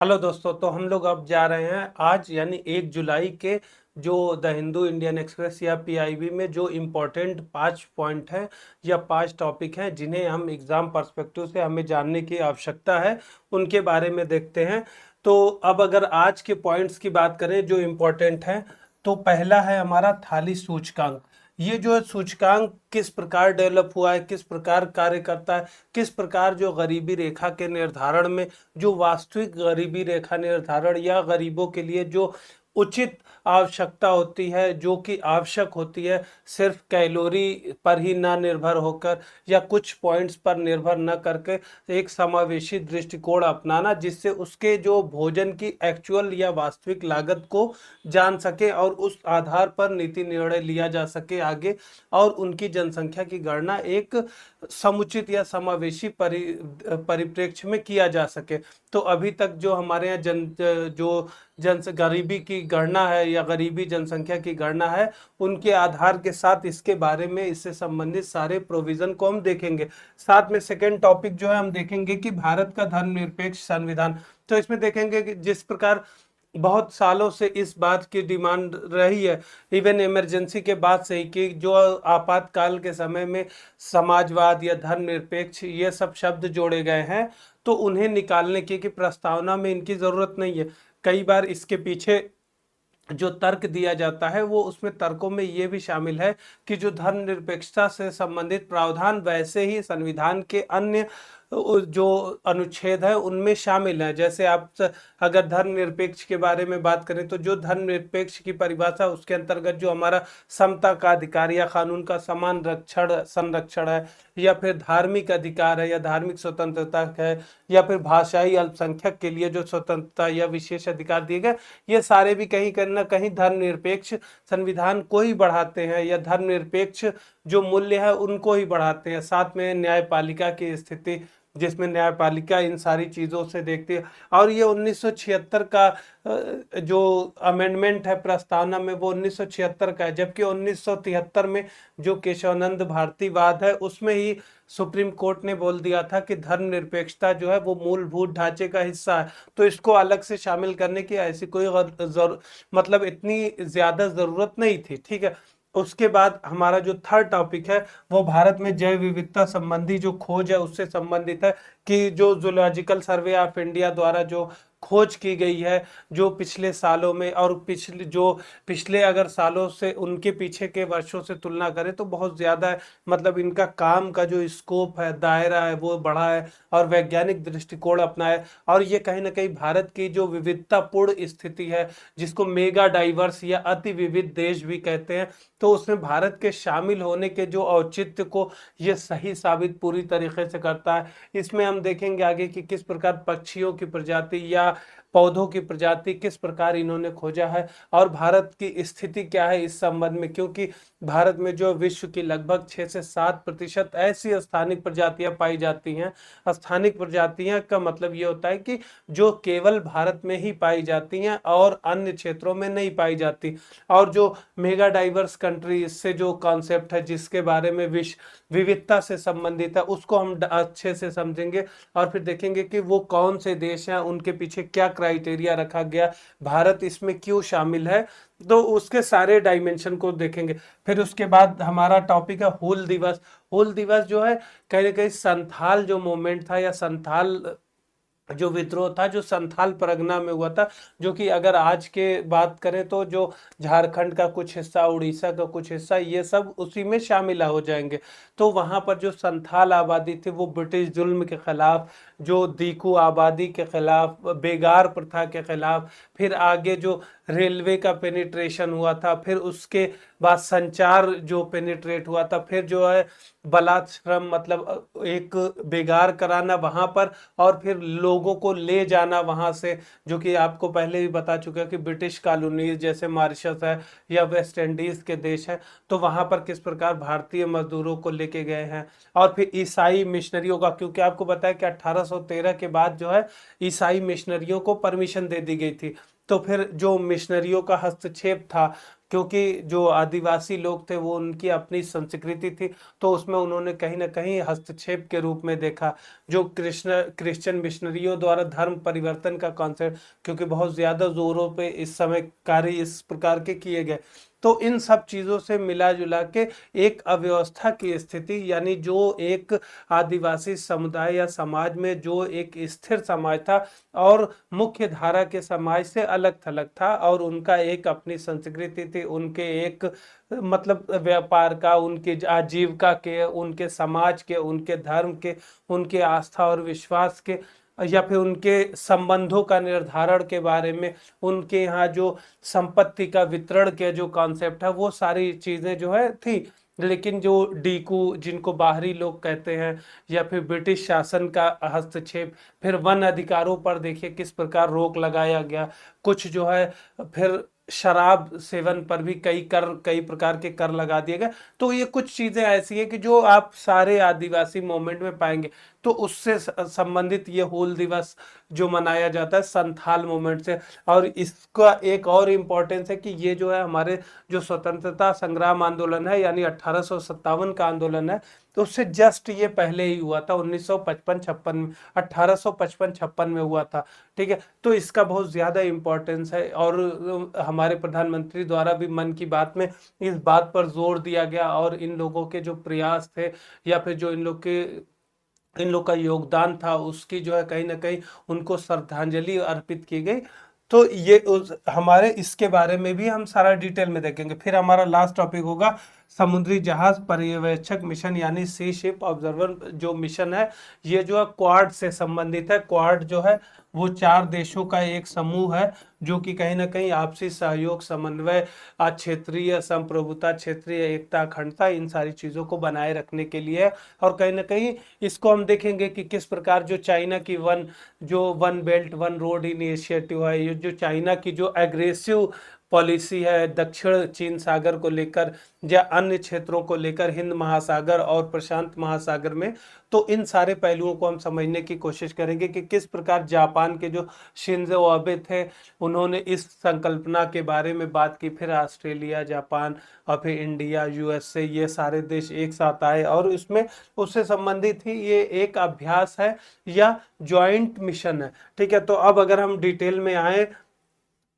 Hello दोस्तों, तो हम लोग अब जा रहे हैं आज यानी 1 जुलाई के जो द हिंदू इंडियन एक्सप्रेस या पीआईबी में जो इम्पोर्टेंट 5 पॉइंट हैं या 5 टॉपिक हैं जिन्हें हम एग्ज़ाम पर्सपेक्टिव से हमें जानने की आवश्यकता है, उनके बारे में देखते हैं। तो अब अगर आज के पॉइंट्स की बात करें जो इम्पोर्टेंट हैं, तो पहला है हमारा थाली सूचकांक। ये जो है सूचकांक किस प्रकार डेवलप हुआ है, किस प्रकार कार्य करता है, किस प्रकार जो गरीबी रेखा के निर्धारण में जो वास्तविक गरीबी रेखा निर्धारण या गरीबों के लिए जो उचित आवश्यकता होती है, जो कि आवश्यक होती है, सिर्फ कैलोरी पर ही ना निर्भर होकर या कुछ पॉइंट्स पर निर्भर न करके एक समावेशी दृष्टिकोण अपनाना, जिससे उसके जो भोजन की एक्चुअल या वास्तविक लागत को जान सके और उस आधार पर नीति निर्णय लिया जा सके आगे, और उनकी जनसंख्या की गणना एक समुचित या समावेशी परिप्रेक्ष्य में किया जा सके। तो अभी तक जो हमारे यहाँ जो गरीबी की गणना है या गरीबी जनसंख्या की गणना है, उनके आधार के साथ इसके बारे में इससे संबंधित सारे प्रोविजन को हम देखेंगे। साथ में सेकेंड टॉपिक जो है हम देखेंगे कि भारत का धर्मनिरपेक्ष संविधान। तो इसमें देखेंगे कि जिस प्रकार बहुत सालों से इस बात की डिमांड रही है, इवन इमरजेंसी के बाद से ही, कि जो आपातकाल के समय में समाजवाद या धर्मनिरपेक्ष ये सब शब्द जोड़े गए हैं, तो उन्हें निकालने की प्रस्तावना में इनकी ज़रूरत नहीं है। कई बार इसके पीछे जो तर्क दिया जाता है वो उसमें तर्कों में ये भी शामिल है कि जो धर्मनिरपेक्षता से संबंधित प्रावधान वैसे ही संविधान के अन्य जो अनुच्छेद है उनमें शामिल है। जैसे आप अगर धर्मनिरपेक्ष के बारे में बात करें तो जो धर्मनिरपेक्ष की परिभाषा, उसके अंतर्गत जो हमारा समता का अधिकार या कानून का समान संरक्षण है, या फिर धार्मिक अधिकार है या धार्मिक स्वतंत्रता है, या फिर भाषाई अल्पसंख्यक के लिए जो स्वतंत्रता या विशेष अधिकार दिए गए, ये सारे भी कहीं ना कहीं धर्मनिरपेक्ष संविधान को ही बढ़ाते हैं या धर्मनिरपेक्ष जो मूल्य है उनको ही बढ़ाते हैं। साथ में न्यायपालिका की स्थिति, जिसमें न्यायपालिका इन सारी चीज़ों से देखती है। और ये 1976 का जो अमेंडमेंट है प्रस्तावना में, वो 1976 का है, जबकि 1973 में जो केशवानंद भारतीवाद है उसमें ही सुप्रीम कोर्ट ने बोल दिया था कि धर्मनिरपेक्षता जो है वो मूलभूत ढांचे का हिस्सा है। तो इसको अलग से शामिल करने की ऐसी कोई मतलब इतनी ज़्यादा ज़रूरत नहीं थी। ठीक है। उसके बाद हमारा जो थर्ड टॉपिक है वो भारत में जैव विविधता संबंधी जो खोज है उससे संबंधित है, कि जो जूलॉजिकल सर्वे ऑफ इंडिया द्वारा जो खोज की गई है जो पिछले सालों में, और पिछले अगर सालों से उनके पीछे के वर्षों से तुलना करें तो बहुत ज़्यादा है। मतलब इनका काम का जो स्कोप है, दायरा है, वो बढ़ा है और वैज्ञानिक दृष्टिकोण अपनाया। और ये कहीं ना कहीं भारत की जो विविधतापूर्ण स्थिति है, जिसको मेगा डाइवर्स या अति विविध देश भी कहते हैं, तो उसमें भारत के शामिल होने के जो औचित्य को ये सही साबित पूरी तरीके से करता है। इसमें हम देखेंगे आगे कि किस प्रकार पक्षियों की प्रजाति या पौधों की प्रजाति किस प्रकार इन्होंने खोजा है, और भारत की स्थिति क्या है इस संबंध में, क्योंकि भारत में जो विश्व की लगभग 6 से 7% ऐसी स्थानिक प्रजातियां पाई जाती हैं। स्थानिक प्रजातियां का मतलब ये होता है कि जो केवल भारत में ही पाई जाती हैं और अन्य क्षेत्रों में नहीं पाई जाती। और जो मेगा डाइवर्स कंट्री, इससे जो कॉन्सेप्ट है जिसके बारे में विश्व विविधता से संबंधित है, उसको हम अच्छे से समझेंगे और फिर देखेंगे कि वो कौन से देश हैं, उनके पीछे क्या क्राइटेरिया रखा गया, भारत इसमें क्यों शामिल है, तो उसके सारे डायमेंशन को देखेंगे। फिर उसके बाद हमारा टॉपिक है हूल दिवस। हूल दिवस जो है कहीं ना कहीं संथाल जो मूवमेंट था या संथाल जो विद्रोह था जो संथाल परगना में हुआ था, जो कि अगर आज के बात करें तो जो झारखंड का कुछ हिस्सा, उड़ीसा का कुछ हिस्सा, ये सब उसी में शामिल हो जाएंगे। तो वहाँ पर जो संथाल आबादी थी वो ब्रिटिश जुल्म के खिलाफ, जो दीकू आबादी के खिलाफ, बेगार प्रथा के खिलाफ, फिर आगे जो रेलवे का पेनिट्रेशन हुआ था, फिर उसके बाद संचार जो पेनिट्रेट हुआ था, फिर जो है बलात्श्रम मतलब एक बेगार कराना वहाँ पर, और फिर लोगों को ले जाना वहाँ से, जो कि आपको पहले भी बता चुका कि ब्रिटिश कॉलोनीज जैसे मॉरिशस है या वेस्ट इंडीज़ के देश है, तो वहाँ पर किस प्रकार भारतीय मजदूरों को लेके गए हैं। और फिर ईसाई मिशनरियों का, क्योंकि आपको बताया कि 1813 के बाद जो है ईसाई मिशनरियों को परमिशन दे दी गई थी, तो फिर जो मिशनरियों का हस्तक्षेप था, क्योंकि जो आदिवासी लोग थे वो उनकी अपनी संस्कृति थी, तो उसमें उन्होंने कहीं ना कहीं हस्तक्षेप के रूप में देखा। जो क्रिश्चियन मिशनरियों द्वारा धर्म परिवर्तन का कॉन्सेप्ट, क्योंकि बहुत ज़्यादा जोरों पे इस समय कार्य इस प्रकार के किए गए, तो इन सब चीज़ों से मिला जुला के एक अव्यवस्था की स्थिति, यानी जो एक आदिवासी समुदाय या समाज में जो एक स्थिर समाज था और मुख्य धारा के समाज से अलग थलग था, और उनका एक अपनी संस्कृति थी, उनके एक मतलब व्यापार का, उनके आजीविका के, उनके समाज के, उनके धर्म के, उनके आस्था और विश्वास के, या फिर उनके संबंधों का निर्धारण के बारे में, उनके यहाँ जो संपत्ति का वितरण के जो कॉन्सेप्ट है, वो सारी चीज़ें जो है थी। लेकिन जो डीकू, जिनको बाहरी लोग कहते हैं, या फिर ब्रिटिश शासन का हस्तक्षेप, फिर वन अधिकारों पर देखिए किस प्रकार रोक लगाया गया, कुछ जो है फिर शराब सेवन पर भी कई प्रकार के कर लगा दिए गए। तो ये कुछ चीज़ें ऐसी है कि जो आप सारे आदिवासी मूवमेंट में पाएंगे। तो उससे संबंधित ये हूल दिवस जो मनाया जाता है संथाल मूवमेंट से। और इसका एक और इम्पोर्टेंस है कि ये जो है हमारे जो स्वतंत्रता संग्राम आंदोलन है, यानी 1857 का आंदोलन है, तो उससे जस्ट ये पहले ही हुआ था, 1955-56 में, 1855-56 में हुआ था। ठीक है, तो इसका बहुत ज़्यादा इम्पोर्टेंस है। और हमारे प्रधानमंत्री द्वारा भी मन की बात में इस बात पर जोर दिया गया, और इन लोगों के जो प्रयास थे, या फिर जो इन लोग का योगदान था, उसकी जो है कहीं ना कहीं उनको श्रद्धांजलि अर्पित की गई। तो ये हमारे इसके बारे में भी हम सारा डिटेल में देखेंगे। फिर हमारा लास्ट टॉपिक होगा समुद्री जहाज पर्यवेक्षक मिशन, यानी सी शिप ऑब्जर्वर जो मिशन है, ये जो है क्वाड से संबंधित है। क्वाड जो है वो 4 देशों का एक समूह है, जो कि कहीं ना कहीं आपसी सहयोग, समन्वय, क्षेत्रीय संप्रभुता, क्षेत्रीय एकता, अखंडता, इन सारी चीज़ों को बनाए रखने के लिए है। और कहीं ना कहीं इसको हम देखेंगे कि किस प्रकार जो चाइना की one belt one road initiative है, ये जो चाइना की जो एग्रेसिव पॉलिसी है दक्षिण चीन सागर को लेकर या अन्य क्षेत्रों को लेकर, हिंद महासागर और प्रशांत महासागर में, तो इन सारे पहलुओं को हम समझने की कोशिश करेंगे कि किस प्रकार जापान के जो शिंजो आबे थे, उन्होंने इस संकल्पना के बारे में बात की। फिर ऑस्ट्रेलिया, जापान और फिर इंडिया, यूएसए, ये सारे देश एक साथ आए, और इसमें उससे संबंधित ही ये एक अभ्यास है या जॉइंट मिशन है। ठीक है, तो अब अगर हम डिटेल में आए,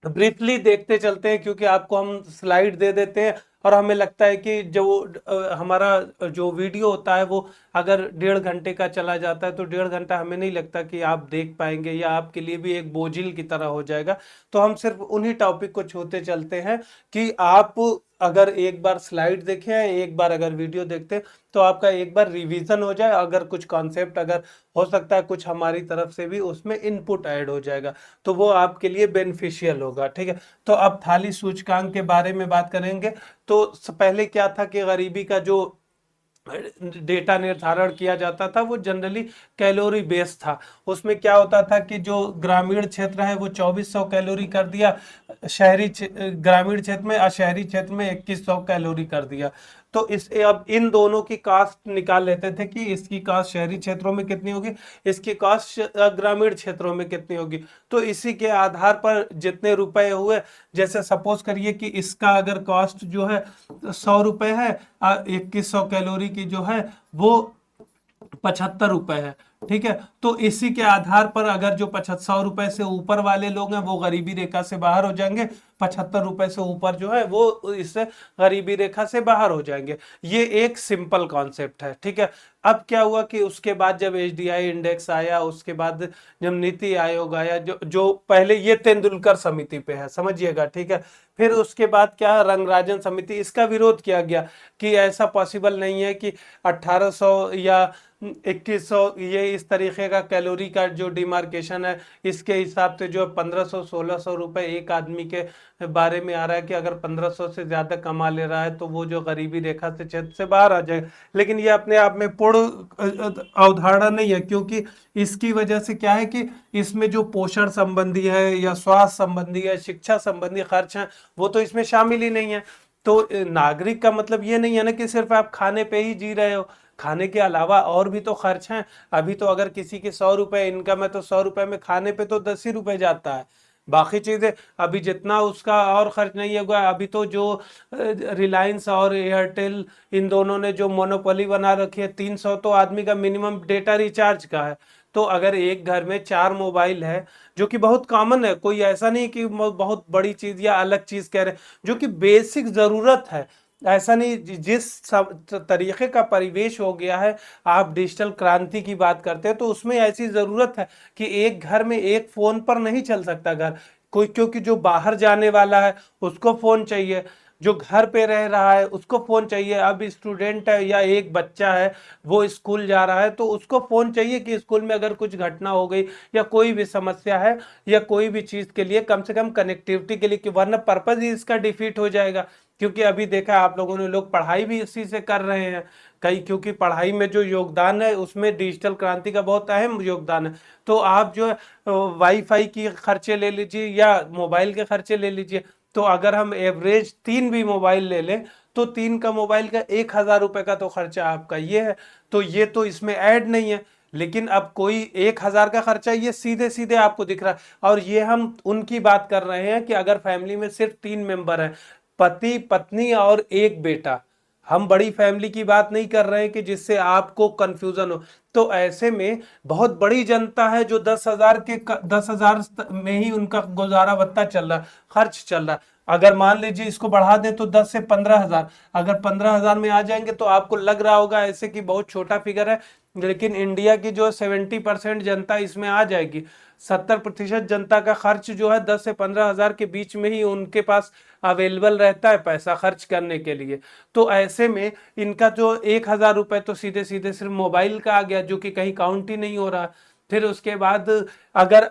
ब्रीफली देखते चलते हैं, क्योंकि आपको हम स्लाइड दे देते हैं और हमें लगता है कि जो हमारा जो वीडियो होता है वो अगर 1.5 घंटे का चला जाता है, तो 1.5 घंटा हमें नहीं लगता कि आप देख पाएंगे, या आपके लिए भी एक बोझिल की तरह हो जाएगा। तो हम सिर्फ उन्हीं टॉपिक को छूते चलते हैं कि आप अगर एक बार स्लाइड देखें, एक बार अगर वीडियो देखते हैं, तो आपका एक बार रिवीजन हो जाए। अगर कुछ कॉन्सेप्ट, अगर हो सकता है कुछ हमारी तरफ से भी उसमें इनपुट ऐड हो जाएगा, तो वो आपके लिए बेनिफिशियल होगा। ठीक है, तो अब थाली सूचकांक के बारे में बात करेंगे। तो पहले क्या था कि गरीबी का जो डेटा निर्धारण किया जाता था वो जनरली कैलोरी बेस्ड था। उसमें क्या होता था कि जो ग्रामीण क्षेत्र है वो 2400 कैलोरी कर दिया, ग्रामीण क्षेत्र में, और शहरी क्षेत्र में 2100 कैलोरी कर दिया। तो इस अब इन दोनों की कास्ट निकाल लेते थे कि इसकी कास्ट शहरी क्षेत्रों में कितनी होगी, इसकी कास्ट ग्रामीण क्षेत्रों में कितनी होगी। तो इसी के आधार पर जितने रुपए हुए, जैसे सपोज करिए कि इसका अगर कॉस्ट जो है 100 रुपए है, 2100 कैलोरी की जो है वो 75 रुपए है। ठीक है, तो इसी के आधार पर अगर जो 75 रुपए से ऊपर वाले लोग हैं वो गरीबी रेखा से बाहर हो जाएंगे, 75 रुपए से ऊपर जो है वो इससे गरीबी रेखा से बाहर हो जाएंगे। ये एक सिंपल कॉन्सेप्ट है। ठीक है, अब क्या हुआ कि उसके बाद जब एचडीआई इंडेक्स आया, उसके बाद जब नीति आयोग आया, जो पहले ये तेंदुलकर समिति पे है, समझिएगा। ठीक है, फिर उसके बाद क्या, रंगराजन समिति, इसका विरोध किया गया कि ऐसा पॉसिबल नहीं है कि 1800 या 2100 ये इस तरीके का कैलोरी का जो डिमार्केशन है, इसके हिसाब से जो 1500-1600 रुपए एक आदमी के बारे में आ रहा है कि अगर 1500 से ज्यादा कमा ले रहा है तो वो जो गरीबी रेखा से क्षेत्र से बाहर आ जाए। लेकिन ये अपने आप में पूर्ण अवधारणा नहीं है, क्योंकि इसकी वजह से क्या है कि इसमें जो पोषण संबंधी है या स्वास्थ्य संबंधी है, शिक्षा संबंधी खर्च है, वो तो इसमें शामिल ही नहीं है। तो नागरिक का मतलब ये नहीं है ना कि सिर्फ आप खाने पे ही जी रहे हो, खाने के अलावा और भी तो खर्च हैं। अभी तो अगर किसी के 100 रुपए इनकम है तो 100 रुपए में खाने पे तो 10 ही रुपए जाता है। बाकी चीजें अभी जितना उसका और खर्च नहीं होगा। अभी तो जो रिलायंस और एयरटेल इन दोनों ने जो मोनोपोली बना रखी है, 300 तो आदमी का मिनिमम डेटा रिचार्ज का है। तो अगर एक घर में 4 मोबाइल है, जो कि बहुत कॉमन है, कोई ऐसा नहीं कि बहुत बड़ी चीज या अलग चीज कह रहे हैं, जो कि बेसिक जरूरत है। ऐसा नहीं, जिस तरीके का परिवेश हो गया है, आप डिजिटल क्रांति की बात करते हैं, तो उसमें ऐसी जरूरत है कि एक घर में एक फोन पर नहीं चल सकता घर कोई, क्योंकि जो बाहर जाने वाला है उसको फोन चाहिए, जो घर पे रह रहा है उसको फोन चाहिए। अब स्टूडेंट है या एक बच्चा है, वो स्कूल जा रहा है, तो उसको फोन चाहिए कि स्कूल में अगर कुछ घटना हो गई या कोई भी समस्या है या कोई भी चीज के लिए कम से कम कनेक्टिविटी के लिए, कि वरना पर्पज ही इसका डिफीट हो जाएगा। क्योंकि अभी देखा आप लोगों ने, लोग पढ़ाई भी इसी से कर रहे हैं कई, क्योंकि पढ़ाई में जो योगदान है उसमें डिजिटल क्रांति का बहुत अहम योगदान है। तो आप जो है वाईफाई की खर्चे ले लीजिए या मोबाइल के खर्चे ले लीजिए, तो अगर हम एवरेज 3 भी मोबाइल ले लें, तो 3 का मोबाइल का 1,000 रुपए का तो खर्चा आपका ये है। तो ये तो इसमें ऐड नहीं है। लेकिन अब कोई 1,000 का खर्चा ये सीधे सीधे आपको दिख रहा है। और ये हम उनकी बात कर रहे हैं कि अगर फैमिली में सिर्फ 3 मेंबर हैं, पति पत्नी और एक बेटा, हम बड़ी फैमिली की बात नहीं कर रहे हैं कि जिससे आपको कंफ्यूजन हो। तो ऐसे में बहुत बड़ी जनता है जो 10,000 में ही उनका गुजारा भत्ता चल रहा, खर्च चल रहा। अगर मान लीजिए इसको बढ़ा दें तो 10 से 15,000, अगर 15,000 में आ जाएंगे तो आपको लग रहा होगा ऐसे कि बहुत छोटा फिगर है, लेकिन इंडिया की जो 70% जनता इसमें आ जाएगी। 70% जनता का खर्च जो है 10 से 15,000 के बीच में ही उनके पास अवेलेबल रहता है पैसा खर्च करने के लिए। तो ऐसे में इनका जो 1,000 रुपए तो सीधे सीधे सिर्फ मोबाइल का आ गया, जो कि कहीं काउंट ही नहीं हो रहा। फिर उसके बाद अगर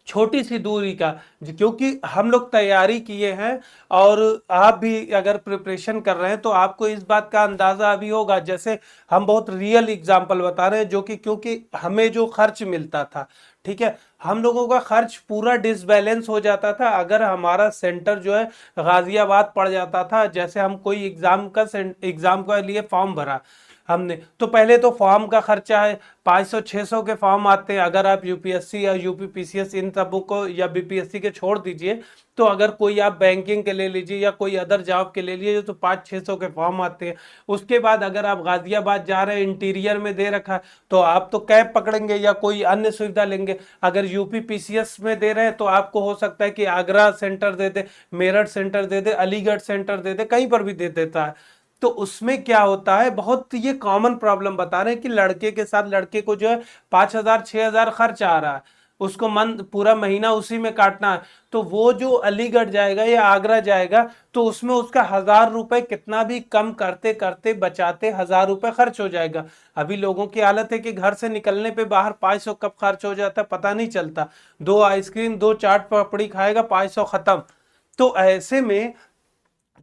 छोटी सी दूरी का, क्योंकि हम लोग तैयारी किए हैं और आप भी अगर प्रिपरेशन कर रहे हैं तो आपको इस बात का अंदाजा अभी होगा। जैसे हम बहुत रियल एग्जांपल बता रहे हैं, जो कि क्योंकि हमें जो खर्च मिलता था, ठीक है, हम लोगों का खर्च पूरा डिसबैलेंस हो जाता था अगर हमारा सेंटर जो है गाजियाबाद पड़ जाता था। जैसे हम कोई एग्जाम का लिए फॉर्म भरा हमने, तो पहले तो फॉर्म का खर्चा है, 500-600 के फॉर्म आते हैं। अगर आप यूपीएससी या यूपीपीसीएस इन सबों को या बीपीएससी के छोड़ दीजिए, तो अगर कोई आप बैंकिंग के ले लीजिए या कोई अदर जॉब के ले लीजिए तो 500-600 के फॉर्म आते हैं। उसके बाद अगर आप गाजियाबाद जा रहे हैं, इंटीरियर में दे रखा है, तो आप तो कैब पकड़ेंगे या कोई अन्य सुविधा लेंगे। अगर यूपीपीसीएस में दे रहे हैं तो आपको हो सकता है कि आगरा सेंटर दे दे, मेरठ सेंटर दे दे, अलीगढ़ सेंटर दे दे, कहीं पर भी दे देता है। तो उसमें क्या होता है, बहुत ये कॉमन प्रॉब्लम बता रहे हैं कि लड़के के साथ लड़के को जो है 5,000-6,000 खर्च आ रहा है, उसको मन पूरा महीना उसी में काटना है। तो वो जो अलीगढ़ जाएगा या आगरा जाएगा, तो उसमें उसका 1,000 रुपए कितना भी कम करते करते बचाते 1,000 रुपए खर्च हो जाएगा। अभी लोगों की हालत है कि घर से निकलने पे बाहर 500 कब खर्च हो जाता है पता नहीं चलता। 2 आइसक्रीम 2 चाट पापड़ी खाएगा, 500 खत्म। तो ऐसे में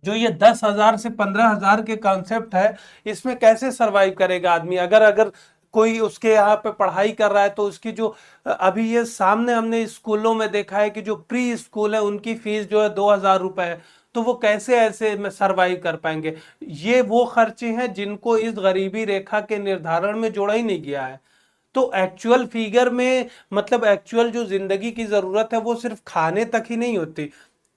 जो ये 10,000 से 15,000 के कॉन्सेप्ट है, इसमें कैसे सरवाइव करेगा आदमी। अगर अगर कोई उसके यहाँ पे पढ़ाई कर रहा है तो उसकी जो अभी ये सामने हमने स्कूलों में देखा है कि जो प्री स्कूल है उनकी फीस जो है 2,000 रुपए है। तो वो कैसे ऐसे में सरवाइव कर पाएंगे। ये वो खर्चे हैं जिनको इस गरीबी रेखा के निर्धारण में जोड़ा ही नहीं गया है। तो एक्चुअल फिगर में, मतलब एक्चुअल जो जिंदगी की जरूरत है वो सिर्फ खाने तक ही नहीं होती,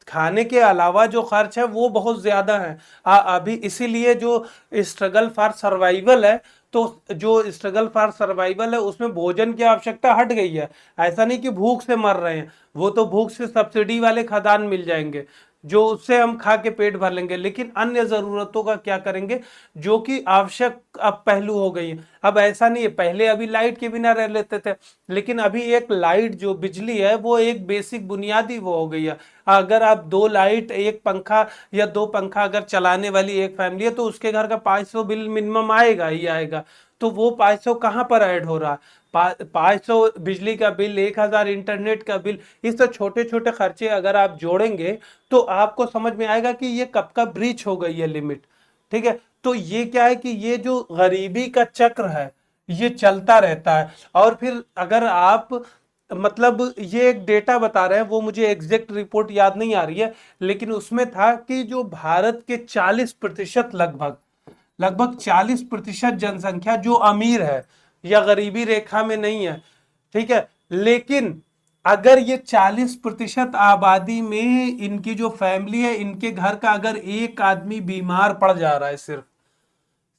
खाने के अलावा जो खर्च है वो बहुत ज्यादा है। अभी इसीलिए जो स्ट्रगल फॉर सर्वाइवल है, तो जो स्ट्रगल फॉर सर्वाइवल है उसमें भोजन की आवश्यकता हट गई है। ऐसा नहीं कि भूख से मर रहे हैं, वो तो भूख से सब्सिडी वाले खाद्यान्न मिल जाएंगे जो उससे हम खा के पेट भर लेंगे, लेकिन अन्य जरूरतों का क्या करेंगे जो कि आवश्यक अब पहलू हो गई है। अब ऐसा नहीं है, पहले अभी लाइट के बिना रह लेते थे, लेकिन अभी एक लाइट जो बिजली है वो एक बेसिक बुनियादी वो हो गई है। अगर आप 2 लाइट एक पंखा या 2 पंखा अगर चलाने वाली एक फैमिली है तो उसके घर का 500 बिल मिनिमम आएगा ही आएगा। तो वो 500 कहाँ पर ऐड हो रहा है। 500 बिजली का बिल, 1,000 इंटरनेट का बिल, इस तो छोटे छोटे खर्चे अगर आप जोड़ेंगे तो आपको समझ में आएगा कि ये कब का ब्रीच हो गई है लिमिट। ठीक है, तो ये क्या है कि ये जो गरीबी का चक्र है ये चलता रहता है। और फिर अगर आप, मतलब ये एक डेटा बता रहे हैं, वो मुझे एग्जैक्ट रिपोर्ट याद नहीं आ रही है, लेकिन उसमें था कि जो भारत के 40% लगभग लगभग 40% जनसंख्या जो अमीर है या गरीबी रेखा में नहीं है, ठीक है, लेकिन अगर ये 40% आबादी में इनकी जो फैमिली है, इनके घर का अगर एक आदमी बीमार पड़ जा रहा है, सिर्फ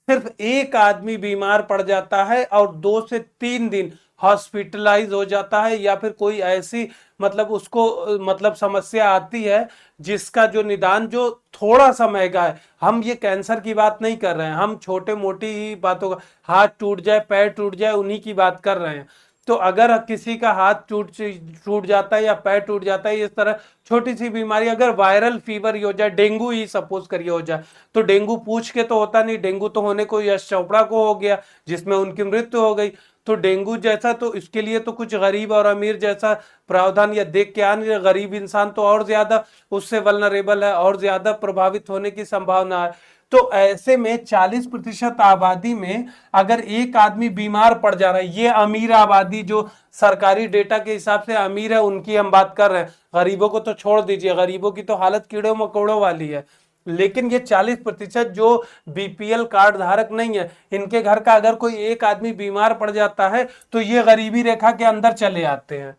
सिर्फ एक आदमी बीमार पड़ जाता है और 2 से 3 दिन हॉस्पिटलाइज हो जाता है, या फिर कोई ऐसी मतलब उसको मतलब समस्या आती है जिसका जो निदान जो थोड़ा सा महंगा है, हम ये कैंसर की बात नहीं कर रहे हैं, हम छोटे मोटी ही बातों का, हाथ टूट जाए पैर टूट जाए उन्हीं की बात कर रहे हैं। तो अगर किसी का हाथ टूट टूट जाता है या पैर टूट जाता है, इस तरह छोटी सी बीमारी, अगर वायरल फीवर ही हो जाए, डेंगू ही सपोज करिए हो जाए, तो डेंगू पूछ के तो होता नहीं, डेंगू तो होने को यश चोपड़ा को हो गया जिसमें उनकी मृत्यु हो गई। तो डेंगू जैसा, तो इसके लिए तो कुछ गरीब और अमीर जैसा प्रावधान या देख के आ नहीं, गरीब इंसान तो और ज्यादा उससे वल्नरेबल है, और ज्यादा प्रभावित होने की संभावना है। तो ऐसे में 40% आबादी में अगर एक आदमी बीमार पड़ जा रहा है, ये अमीर आबादी जो सरकारी डेटा के हिसाब से अमीर है उनकी हम बात कर रहे हैं, गरीबों को तो छोड़ दीजिए, गरीबों की तो हालत कीड़ों मकोड़ों वाली है। लेकिन ये 40% जो बीपीएल कार्ड धारक नहीं है, इनके घर का अगर कोई एक आदमी बीमार पड़ जाता है तो ये गरीबी रेखा के अंदर चले आते हैं।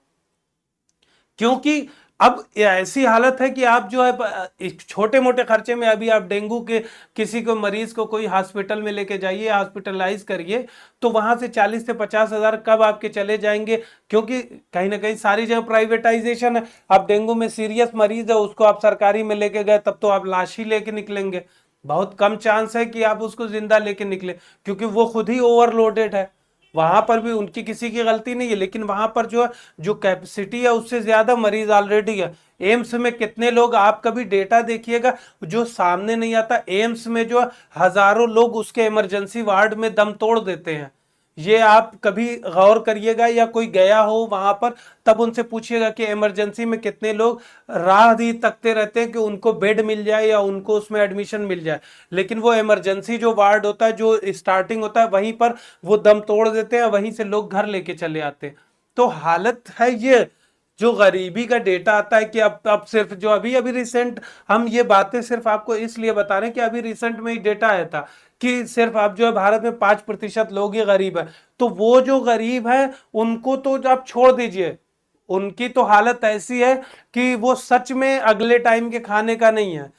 क्योंकि अब ऐसी हालत है कि आप जो है छोटे मोटे खर्चे में, अभी आप डेंगू के किसी को मरीज को कोई हॉस्पिटल में लेके जाइए, हॉस्पिटलाइज करिए, तो वहां से 40 से 50 हजार कब आपके चले जाएंगे, क्योंकि कहीं ना कहीं सारी जगह प्राइवेटाइजेशन है। अब डेंगू में सीरियस मरीज है, उसको आप सरकारी में लेके गए, तब तो आप लाश ही लेके निकलेंगे, बहुत कम चांस है कि आप उसको जिंदा लेके निकले, क्योंकि वो खुद ही ओवरलोडेड है। वहां पर भी उनकी किसी की गलती नहीं है, लेकिन वहां पर जो है, जो कैपेसिटी है उससे ज्यादा मरीज ऑलरेडी है। एम्स में कितने लोग, आप कभी डेटा देखिएगा जो सामने नहीं आता, एम्स में जो हजारों लोग उसके इमरजेंसी वार्ड में दम तोड़ देते हैं। ये आप कभी गौर करिएगा, या कोई गया हो वहां पर तब उनसे पूछिएगा कि इमरजेंसी में कितने लोग राह ही तकते रहते हैं कि उनको बेड मिल जाए या उनको उसमें एडमिशन मिल जाए, लेकिन वो इमरजेंसी जो वार्ड होता है, जो स्टार्टिंग होता है, वहीं पर वो दम तोड़ देते हैं, वहीं से लोग घर लेके चले आते हैं। तो हालत है ये, जो गरीबी का डेटा आता है कि अब सिर्फ जो अभी अभी रिसेंट, हम ये बातें सिर्फ आपको इसलिए बता रहे हैं कि अभी रिसेंट में ही डेटा आया था कि सिर्फ आप जो है भारत में 5% लोग ही गरीब है। तो वो जो गरीब है उनको तो आप छोड़ दीजिए, उनकी तो हालत ऐसी है कि वो सच में अगले टाइम के खाने का नहीं है,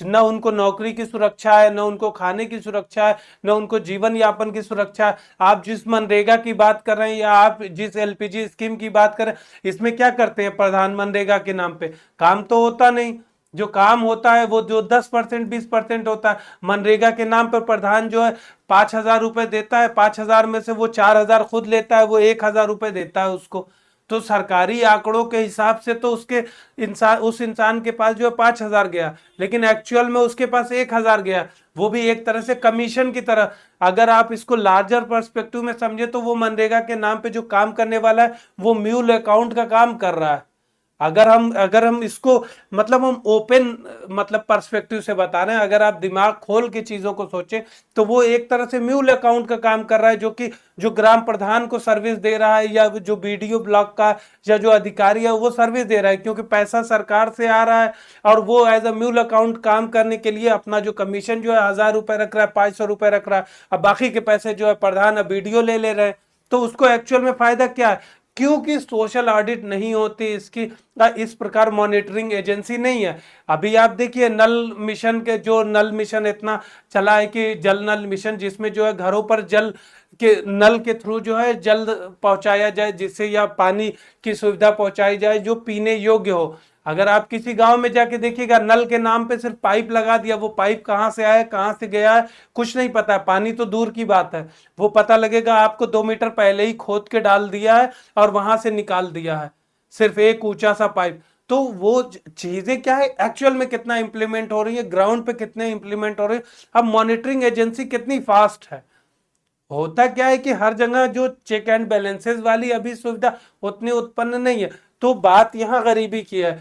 न उनको नौकरी की सुरक्षा है, न उनको खाने की सुरक्षा है, न उनको जीवन यापन की सुरक्षा है। आप जिस मनरेगा की बात कर रहे हैं या आप जिस एलपीजी स्कीम की बात कर रहे हैं, इसमें क्या करते हैं प्रधान, मनरेगा के नाम पे काम तो होता नहीं, जो काम होता है वो जो 10% 20% होता है। मनरेगा के नाम पर प्रधान जो है 5,000 रुपए देता है, 5,000 में से वो 4,000 खुद लेता है, वो 1,000 रुपए देता है उसको। तो सरकारी आंकड़ों के हिसाब से तो उसके इंसान, उस इंसान के पास जो है 5,000 गया, लेकिन एक्चुअल में उसके पास 1,000 गया, वो भी एक तरह से कमीशन की तरह। अगर आप इसको लार्जर पर्सपेक्टिव में समझे तो वो मनरेगा के नाम पे जो काम करने वाला है वो म्यूल अकाउंट का काम कर रहा है। अगर हम इसको मतलब हम ओपन मतलब पर्सपेक्टिव से बता रहे हैं, अगर आप दिमाग खोल के चीजों को सोचें तो वो एक तरह से म्यूल अकाउंट का काम कर रहा है, जो कि जो ग्राम प्रधान को सर्विस दे रहा है, या जो बीडीओ ब्लॉक का या जो अधिकारी है वो सर्विस दे रहा है, क्योंकि पैसा सरकार से आ रहा है, और वो एज अ म्यूल अकाउंट काम करने के लिए अपना जो कमीशन जो है 1,000 रुपए रख रहा है, 500 रुपए रख रहा है, अब बाकी के पैसे जो है प्रधान अब बीडीओ ले रहे हैं। तो उसको एक्चुअल में फायदा क्या है, क्योंकि सोशल ऑडिट नहीं होती इसकी, इस प्रकार मॉनिटरिंग एजेंसी नहीं है। अभी आप देखिए नल मिशन के, जो नल मिशन इतना चला है कि जल नल मिशन, जिसमें जो है घरों पर जल के नल के थ्रू जो है जल पहुंचाया जाए, जिससे या पानी की सुविधा पहुंचाई जाए जो पीने योग्य हो। अगर आप किसी गांव में जाके देखिएगा, नल के नाम पे सिर्फ पाइप लगा दिया, वो पाइप कहाँ से आया कहाँ से गया है कुछ नहीं पता है, पानी तो दूर की बात है, वो पता लगेगा आपको 2 मीटर पहले ही खोद के डाल दिया है और वहां से निकाल दिया है, सिर्फ एक ऊंचा सा पाइप। तो वो चीजें क्या है, एक्चुअल में कितना इंप्लीमेंट हो रही है, ग्राउंड पे कितने इंप्लीमेंट हो रही है, अब मॉनिटरिंग एजेंसी कितनी फास्ट है। होता क्या है कि हर जगह जो चेक एंड बैलेंसेस वाली अभी सुविधा उतनी उत्पन्न नहीं है। तो बात यहाँ गरीबी की है।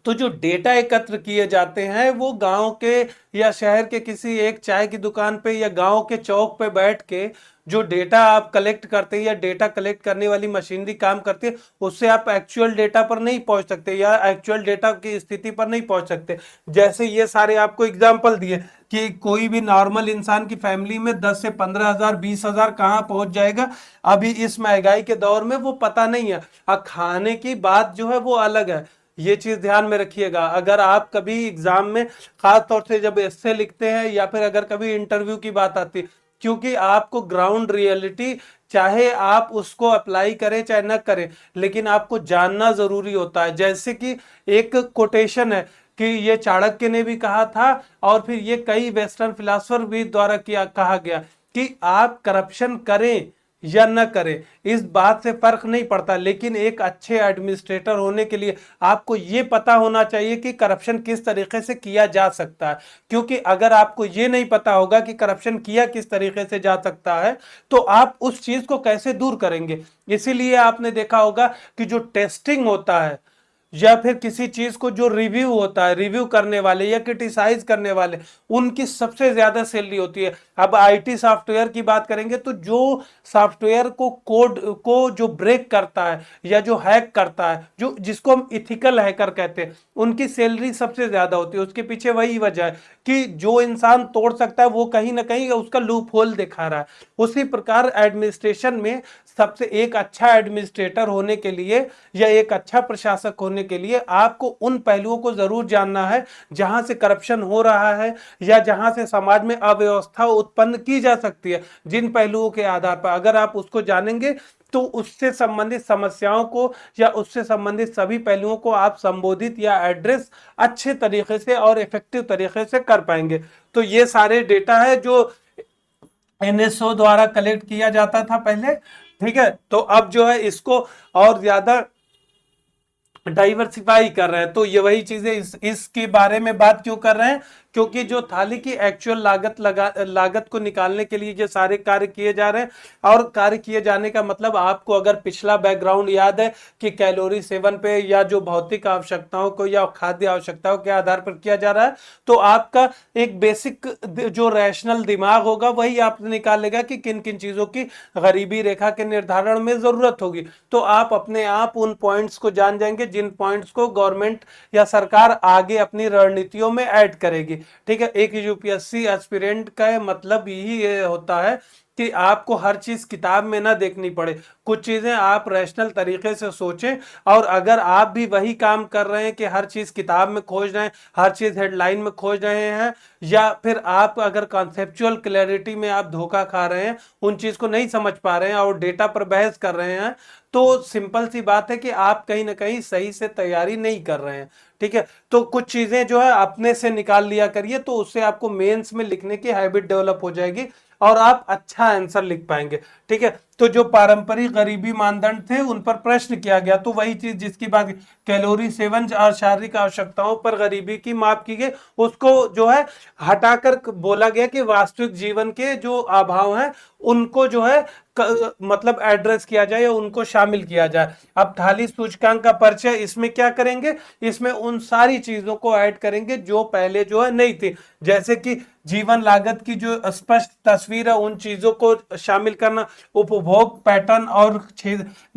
तो जो डेटा एकत्र किए जाते हैं वो गांव के या शहर के किसी एक चाय की दुकान पे या गांव के चौक पे बैठ के जो डेटा आप कलेक्ट करते हैं या डेटा कलेक्ट करने वाली मशीनरी काम करती है, उससे आप एक्चुअल डेटा पर नहीं पहुंच सकते या एक्चुअल डेटा की स्थिति पर नहीं पहुंच सकते। जैसे ये सारे आपको एग्जाम्पल दिए कि कोई भी नॉर्मल इंसान की फैमिली में 10 से 15 हजार 20 हजार कहाँ पहुंच जाएगा, अभी इस महंगाई के दौर में वो पता नहीं है। खाने की बात जो है वो अलग है, ये चीज ध्यान में रखिएगा। अगर आप कभी एग्जाम में खास तौर से जब एस्से लिखते हैं या फिर अगर कभी इंटरव्यू की बात आती है, क्योंकि आपको ग्राउंड रियलिटी, चाहे आप उसको अप्लाई करें चाहे न करें, लेकिन आपको जानना जरूरी होता है। जैसे कि एक कोटेशन है कि ये चाणक्य ने भी कहा था और फिर ये कई वेस्टर्न फिलोसफर भी द्वारा किया कहा गया कि आप करप्शन करें या न करें, इस बात से फर्क नहीं पड़ता, लेकिन एक अच्छे एडमिनिस्ट्रेटर होने के लिए आपको ये पता होना चाहिए कि करप्शन किस तरीके से किया जा सकता है। क्योंकि अगर आपको ये नहीं पता होगा कि करप्शन किया किस तरीके से जा सकता है, तो आप उस चीज को कैसे दूर करेंगे। इसीलिए आपने देखा होगा कि जो टेस्टिंग होता है या फिर किसी चीज को जो रिव्यू होता है, रिव्यू करने वाले या क्रिटिसाइज करने वाले, उनकी सबसे ज्यादा सैलरी होती है। अब आईटी सॉफ्टवेयर की बात करेंगे तो जो सॉफ्टवेयर को कोड को जो ब्रेक करता है या जो हैक करता है, जो जिसको हम इथिकल हैकर कहते हैं, उनकी सैलरी सबसे ज्यादा होती है। उसके पीछे वही वजह है कि जो इंसान तोड़ सकता है वो कहीं ना कहीं उसका लूप होल दिखा रहा है। उसी प्रकार एडमिनिस्ट्रेशन में सबसे एक अच्छा एडमिनिस्ट्रेटर होने के लिए या एक अच्छा प्रशासक होने के लिए आपको उन पहलुओं को जरूर जानना है जहां से करप्शन हो रहा है या जहां से समाज में अव्यवस्था उत्पन्न की जा सकती है। जिन पहलुओं के आधार पर अगर आप उसको जानेंगे तो उससे संबंधित समस्याओं को या उससे संबंधित सभी पहलुओं को आप संबोधित या एड्रेस अच्छे तरीके से और इफेक्टिव तरीके से कर पाएंगे। तो ये सारे डेटा है जो एनएसओ द्वारा कलेक्ट किया जाता था पहले। ठीक है, तो अब जो है इसको और ज्यादा डाइवर्सिफाई कर रहे हैं। तो ये वही चीजें इसके बारे में बात क्यों कर रहे हैं, क्योंकि जो थाली की एक्चुअल लागत को निकालने के लिए जो सारे कार्य किए जा रहे हैं, और कार्य किए जाने का मतलब आपको अगर पिछला बैकग्राउंड याद है कि कैलोरी सेवन पे या जो भौतिक आवश्यकताओं को या खाद्य आवश्यकताओं के आधार पर किया जा रहा है, तो आपका एक बेसिक जो रैशनल दिमाग होगा वही आप निकालेगा कि किन किन चीजों की गरीबी रेखा के निर्धारण में जरूरत होगी। तो आप अपने आप उन पॉइंट्स को जान जाएंगे जिन पॉइंट्स को गवर्नमेंट या सरकार आगे अपनी रणनीतियों में ऐड करेगी। ठीक है, एक यूपीएससी एस्पिरेंट का मतलब यही ये होता है कि आपको हर चीज किताब में ना देखनी पड़े, कुछ चीजें आप रैशनल तरीके से सोचें। और अगर आप भी वही काम कर रहे हैं कि हर चीज किताब में खोज रहे हैं, हर चीज हेडलाइन में खोज रहे हैं, या फिर आप अगर कॉन्सेप्चुअल क्लैरिटी में आप धोखा खा रहे हैं, उन चीज को नहीं समझ पा रहे हैं और डेटा पर बहस कर रहे हैं, तो सिंपल सी बात है कि आप कहीं ना कहीं सही से तैयारी नहीं कर रहे हैं। ठीक है, तो कुछ चीजें जो है अपने से निकाल लिया करिए, तो उससे आपको मेंस में लिखने की हैबिट डेवलप हो जाएगी और आप अच्छा आंसर लिख पाएंगे। ठीक है, तो जो पारंपरिक गरीबी मानदंड थे उन पर प्रश्न किया गया, तो वही चीज जिसकी बात कैलोरी सेवन और शारीरिक आवश्यकताओं पर गरीबी की माप की गई, उसको जो है हटाकर बोला गया कि वास्तविक जीवन के जो अभाव हैं उनको जो है मतलब एड्रेस किया जाए या उनको शामिल किया जाए। अब थाली सूचकांक का परिचय, इसमें क्या करेंगे, इसमें उन सारी चीजों को ऐड करेंगे जो पहले जो है नहीं थी। जैसे कि जीवन लागत की जो स्पष्ट तस्वीर है उन चीजों को शामिल करना, उपभोग पैटर्न और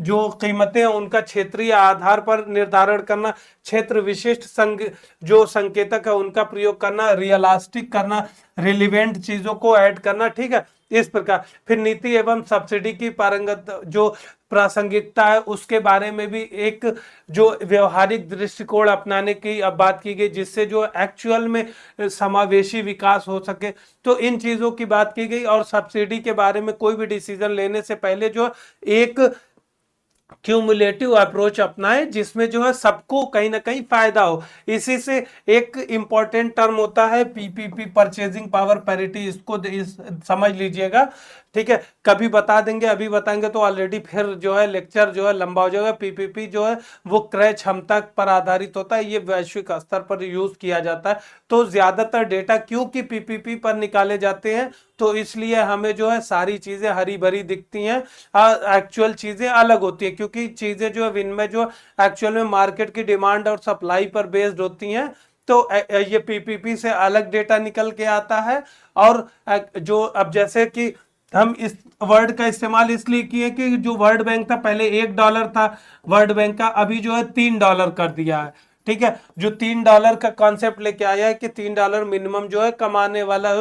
जो कीमतें हैं उनका क्षेत्रीय आधार पर निर्धारण करना, क्षेत्र विशिष्ट जो संकेतक है उनका प्रयोग करना, रियलिस्टिक करना, रिलीवेंट चीजों को ऐड करना। ठीक है, इस प्रकार फिर नीति एवं सब्सिडी की पारंगत जो प्रासंगिकता है उसके बारे में भी एक जो व्यवहारिक दृष्टिकोण अपनाने की अब बात की गई, जिससे जो एक्चुअल में समावेशी विकास हो सके, तो इन चीजों की बात की गई। और सब्सिडी के बारे में कोई भी डिसीजन लेने से पहले जो एक क्यूमुलेटिव अप्रोच अपनाए जिसमें जो है सबको कहीं ना कहीं फायदा हो। इसी से एक इंपॉर्टेंट टर्म होता है पीपीपी, परचेजिंग पावर पैरिटी, इसको समझ लीजिएगा ठीक है, कभी बता देंगे, अभी बताएंगे तो ऑलरेडी फिर जो है लेक्चर जो है लंबा हो जाएगा। पीपीपी जो है वो क्रय क्षमता पर आधारित होता है, ये वैश्विक स्तर पर यूज किया जाता है। तो ज्यादातर डेटा क्योंकि पीपीपी पर निकाले जाते हैं, तो इसलिए हमें जो है सारी चीजें हरी भरी दिखती हैं, एक्चुअल चीजें अलग होती है, क्योंकि चीजें जो है विनिमय जो एक्चुअल में मार्केट की डिमांड और सप्लाई पर बेस्ड होती हैं। तो ये पीपीपी से अलग डेटा निकल के आता है। और जो अब जैसे कि हम इस वर्ड का इस्तेमाल इसलिए किए कि जो वर्ल्ड बैंक था पहले $1 था वर्ल्ड बैंक का, अभी जो है $3 कर दिया है। ठीक है, जो $3 का कॉन्सेप्ट लेके आया है कि $3 मिनिमम जो है कमाने वाला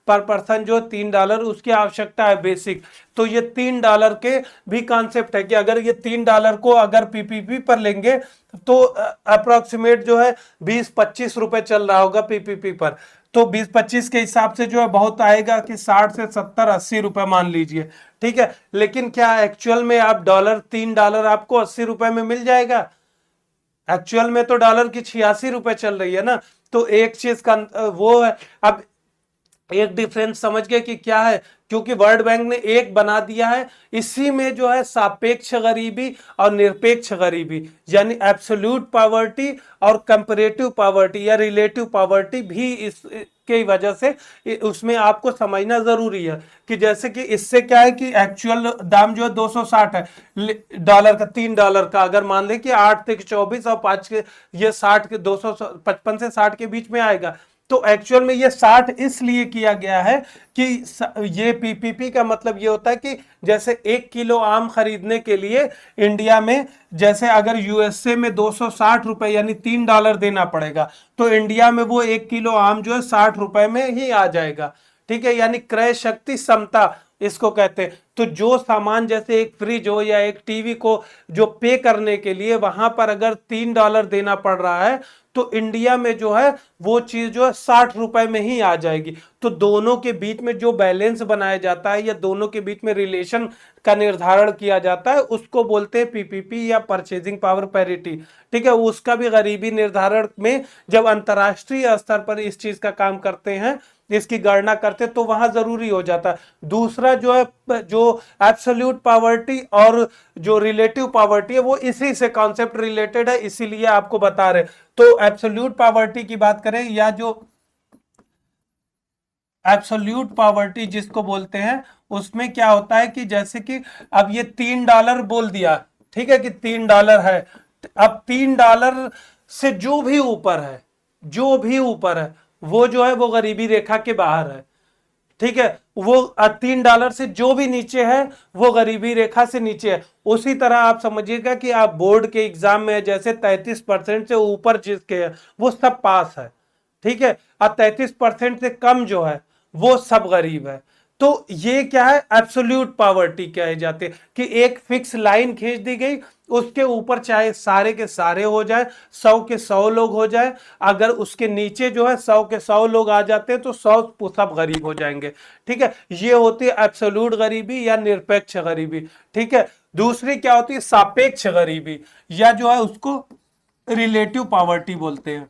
पर पर्सन जो $3 उसकी आवश्यकता है बेसिक। तो ये $3 के भी कॉन्सेप्ट है कि अगर ये $3 को अगर पीपीपी पर लेंगे तो अप्रोक्सीमेट जो है 20-25 रुपए चल रहा होगा पीपीपी पर। तो 20-25 के हिसाब से जो है बहुत आएगा कि 60 से 70-80 रुपए मान लीजिए। ठीक है, लेकिन क्या एक्चुअल में आप $3 आपको 80 रुपए में मिल जाएगा? एक्चुअल में तो डॉलर की 86 रुपए चल रही है ना। तो एक चीज का वो है। अब एक डिफरेंस समझ गए कि क्या है, क्योंकि वर्ल्ड बैंक ने एक बना दिया है, इसी में जो है सापेक्ष गरीबी और निरपेक्ष गरीबी यानी एब्सोल्यूट पॉवर्टी और कंपैरेटिव पॉवर्टी या रिलेटिव पॉवर्टी भी इस की वजह से उसमें आपको समझना जरूरी है कि जैसे कि इससे क्या है कि एक्चुअल दाम जो है 260 है डॉलर का, $3 का। अगर मान ले कि 8 से 24 और 5 के ये 60 के 255 से 60 के बीच में आएगा, तो एक्चुअल में ये 60 इसलिए किया गया है कि ये पीपीपी का मतलब ये होता है कि जैसे 1 किलो आम खरीदने के लिए इंडिया में जैसे अगर यूएसए में 260 रुपए यानी $3 देना पड़ेगा, तो इंडिया में वो 1 किलो आम जो है 60 रुपए में ही आ जाएगा। ठीक है, यानी क्रय शक्ति समता इसको कहते हैं। तो जो सामान जैसे एक फ्रिज हो या एक टीवी को जो पे करने के लिए वहां पर अगर $3 देना पड़ रहा है, तो इंडिया में जो है वो चीज जो है 60 रुपए में ही आ जाएगी। तो दोनों के बीच में जो बैलेंस बनाया जाता है या दोनों के बीच में रिलेशन का निर्धारण किया जाता है उसको बोलते हैं पीपीपी या परचेजिंग पावर पैरिटी। ठीक है, उसका भी गरीबी निर्धारण में जब अंतरराष्ट्रीय स्तर पर इस चीज का काम करते हैं, इसकी गणना करते तो वहां जरूरी हो जाता है। दूसरा जो है जो एब्सोल्यूट पॉवर्टी और जो रिलेटिव पॉवर्टी है वो इसी से कॉन्सेप्ट रिलेटेड है, इसीलिए आपको बता रहे। तो एब्सोल्यूट पॉवर्टी की बात करें या जो एब्सोल्यूट पॉवर्टी जिसको बोलते हैं, उसमें क्या होता है कि जैसे कि अब ये $3 बोल दिया, ठीक है कि $3 है। अब $3 से जो भी ऊपर है, जो भी ऊपर है वो जो है वो गरीबी रेखा के बाहर है। ठीक है, वो $3 से जो भी नीचे है वो गरीबी रेखा से नीचे है। उसी तरह आप समझिएगा कि आप बोर्ड के एग्जाम में जैसे 33% से ऊपर जिसके है वो सब पास है। ठीक है, और 33% से कम जो है वो सब गरीब है। तो ये क्या है, एब्सोल्यूट पॉवर्टी कहे जाते हैं कि एक फिक्स लाइन खींच दी गई, उसके ऊपर चाहे सारे के सारे हो जाए, 100 के 100 लोग हो जाए, अगर उसके नीचे जो है 100 के 100 लोग आ जाते हैं तो 100 सब गरीब हो जाएंगे। ठीक है, ये होती है एब्सोल्यूट गरीबी या निरपेक्ष गरीबी। ठीक है, दूसरी क्या होती है, सापेक्ष गरीबी या जो है उसको रिलेटिव पॉवर्टी बोलते हैं।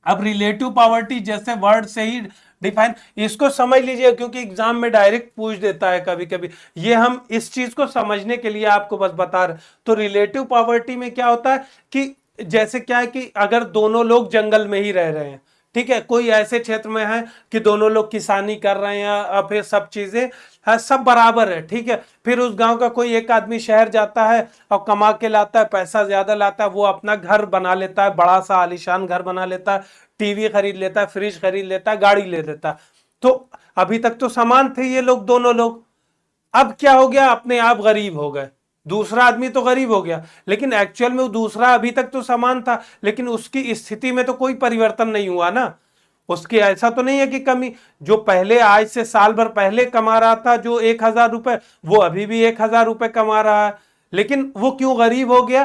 अब रिलेटिव पॉवर्टी जैसे वर्ड से ही डिफाइन, इसको समझ लीजिए क्योंकि एग्जाम में डायरेक्ट पूछ देता है कभी कभी। ये हम इस चीज को समझने के लिए आपको बस बता रहे। तो रिलेटिव पॉवर्टी में क्या होता है कि जैसे क्या है कि अगर दोनों लोग जंगल में ही रह रहे हैं, ठीक है, कोई ऐसे क्षेत्र में है कि दोनों लोग किसानी कर रहे हैं और फिर सब चीजें है, सब बराबर है। ठीक है, फिर उस गांव का कोई एक आदमी शहर जाता है और कमा के लाता है, पैसा ज्यादा लाता है, वो अपना घर बना लेता है, बड़ा सा आलीशान घर बना लेता है, टीवी खरीद लेता है, फ्रिज खरीद लेता है, गाड़ी ले लेता है। तो अभी तक तो समान थे ये लोग, दोनों लोग। अब क्या हो गया, अपने आप गरीब हो गए। दूसरा आदमी तो गरीब हो गया, लेकिन एक्चुअल में वो दूसरा अभी तक तो समान था, लेकिन उसकी स्थिति में तो कोई परिवर्तन नहीं हुआ ना। उसकी ऐसा तो नहीं है कि कमी, जो पहले आज से साल भर पहले कमा रहा था जो 1,000 रुपए, वो अभी भी 1,000 रुपए कमा रहा है। लेकिन वो क्यों गरीब हो गया,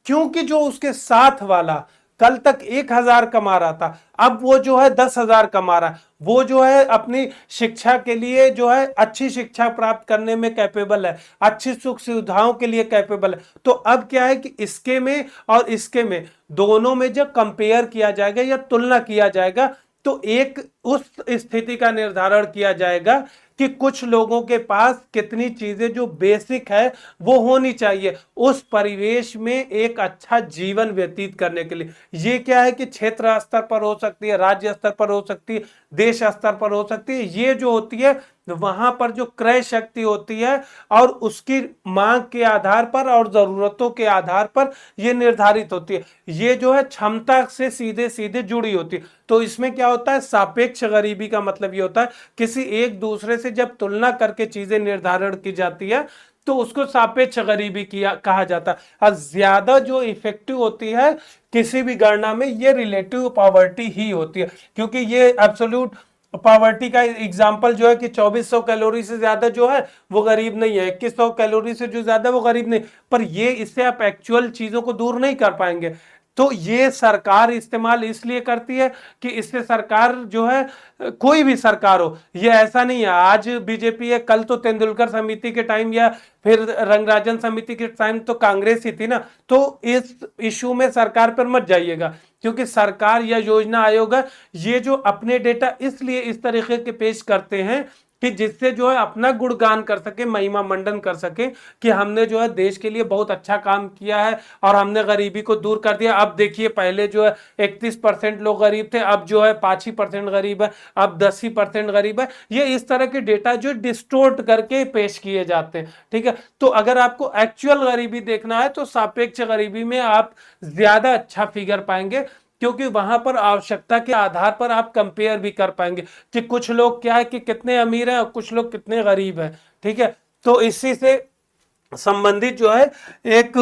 क्योंकि जो उसके साथ वाला कल तक 1,000 कमा रहा था, अब वो जो है 10,000 कमा रहा है। वो जो है अपनी शिक्षा के लिए जो है अच्छी शिक्षा प्राप्त करने में कैपेबल है, अच्छी सुख सुविधाओं के लिए कैपेबल है। तो अब क्या है कि इसके में और इसके में दोनों में जब कंपेयर किया जाएगा या तुलना किया जाएगा, तो एक उस स्थिति का निर्धारण किया जाएगा कि कुछ लोगों के पास कितनी चीजें जो बेसिक है वो होनी चाहिए उस परिवेश में एक अच्छा जीवन व्यतीत करने के लिए। ये क्या है कि क्षेत्र स्तर पर हो सकती है, राज्य स्तर पर हो सकती है, देश स्तर पर हो सकती है। ये जो होती है वहां पर जो क्रय शक्ति होती है और उसकी मांग के आधार पर और जरूरतों के आधार पर ये निर्धारित होती है। ये जो है क्षमता से सीधे सीधे जुड़ी होती है। तो इसमें क्या होता है, सापेक्ष गरीबी का मतलब ये होता है किसी एक दूसरे से जब तुलना करके चीजें निर्धारण की जाती है तो उसको सापेक्ष गरीबी किया कहा जाता है। और ज्यादा जो इफेक्टिव होती है किसी भी गणना में ये रिलेटिव पॉवर्टी ही होती है, क्योंकि ये एब्सोल्यूट पॉवर्टी का एग्जाम्पल जो है कि 2400 कैलोरी से ज्यादा जो है वो गरीब नहीं है, 2100 कैलोरी से जो ज्यादा वो गरीब नहीं। पर ये इससे आप एक्चुअल चीजों को दूर नहीं कर पाएंगे। तो ये सरकार इस्तेमाल इसलिए करती है कि इससे सरकार जो है, कोई भी सरकार हो, ये ऐसा नहीं है आज बीजेपी है कल तो तेंदुलकर समिति के टाइम या फिर रंगराजन समिति के टाइम तो कांग्रेस ही थी ना। तो इस इशू में सरकार पर मत जाइएगा, क्योंकि सरकार या योजना आयोग है ये जो अपने डेटा इसलिए इस तरीके के पेश करते हैं कि जिससे जो है अपना गुणगान कर सके, महिमा मंडन कर सके कि हमने जो है देश के लिए बहुत अच्छा काम किया है और हमने गरीबी को दूर कर दिया। अब देखिए पहले जो है 31% लोग गरीब थे, अब जो है 5% गरीब है, अब 10% गरीब है। ये इस तरह के डेटा जो डिस्टोर्ट करके पेश किए जाते हैं, ठीक है। तो अगर आपको एक्चुअल गरीबी देखना है तो सापेक्ष गरीबी में आप ज्यादा अच्छा फिगर पाएंगे, क्योंकि वहां पर आवश्यकता के आधार पर आप कंपेयर भी कर पाएंगे कि कुछ लोग क्या है कि कितने अमीर हैं और कुछ लोग कितने गरीब हैं, ठीक है। तो इसी से संबंधित जो है एक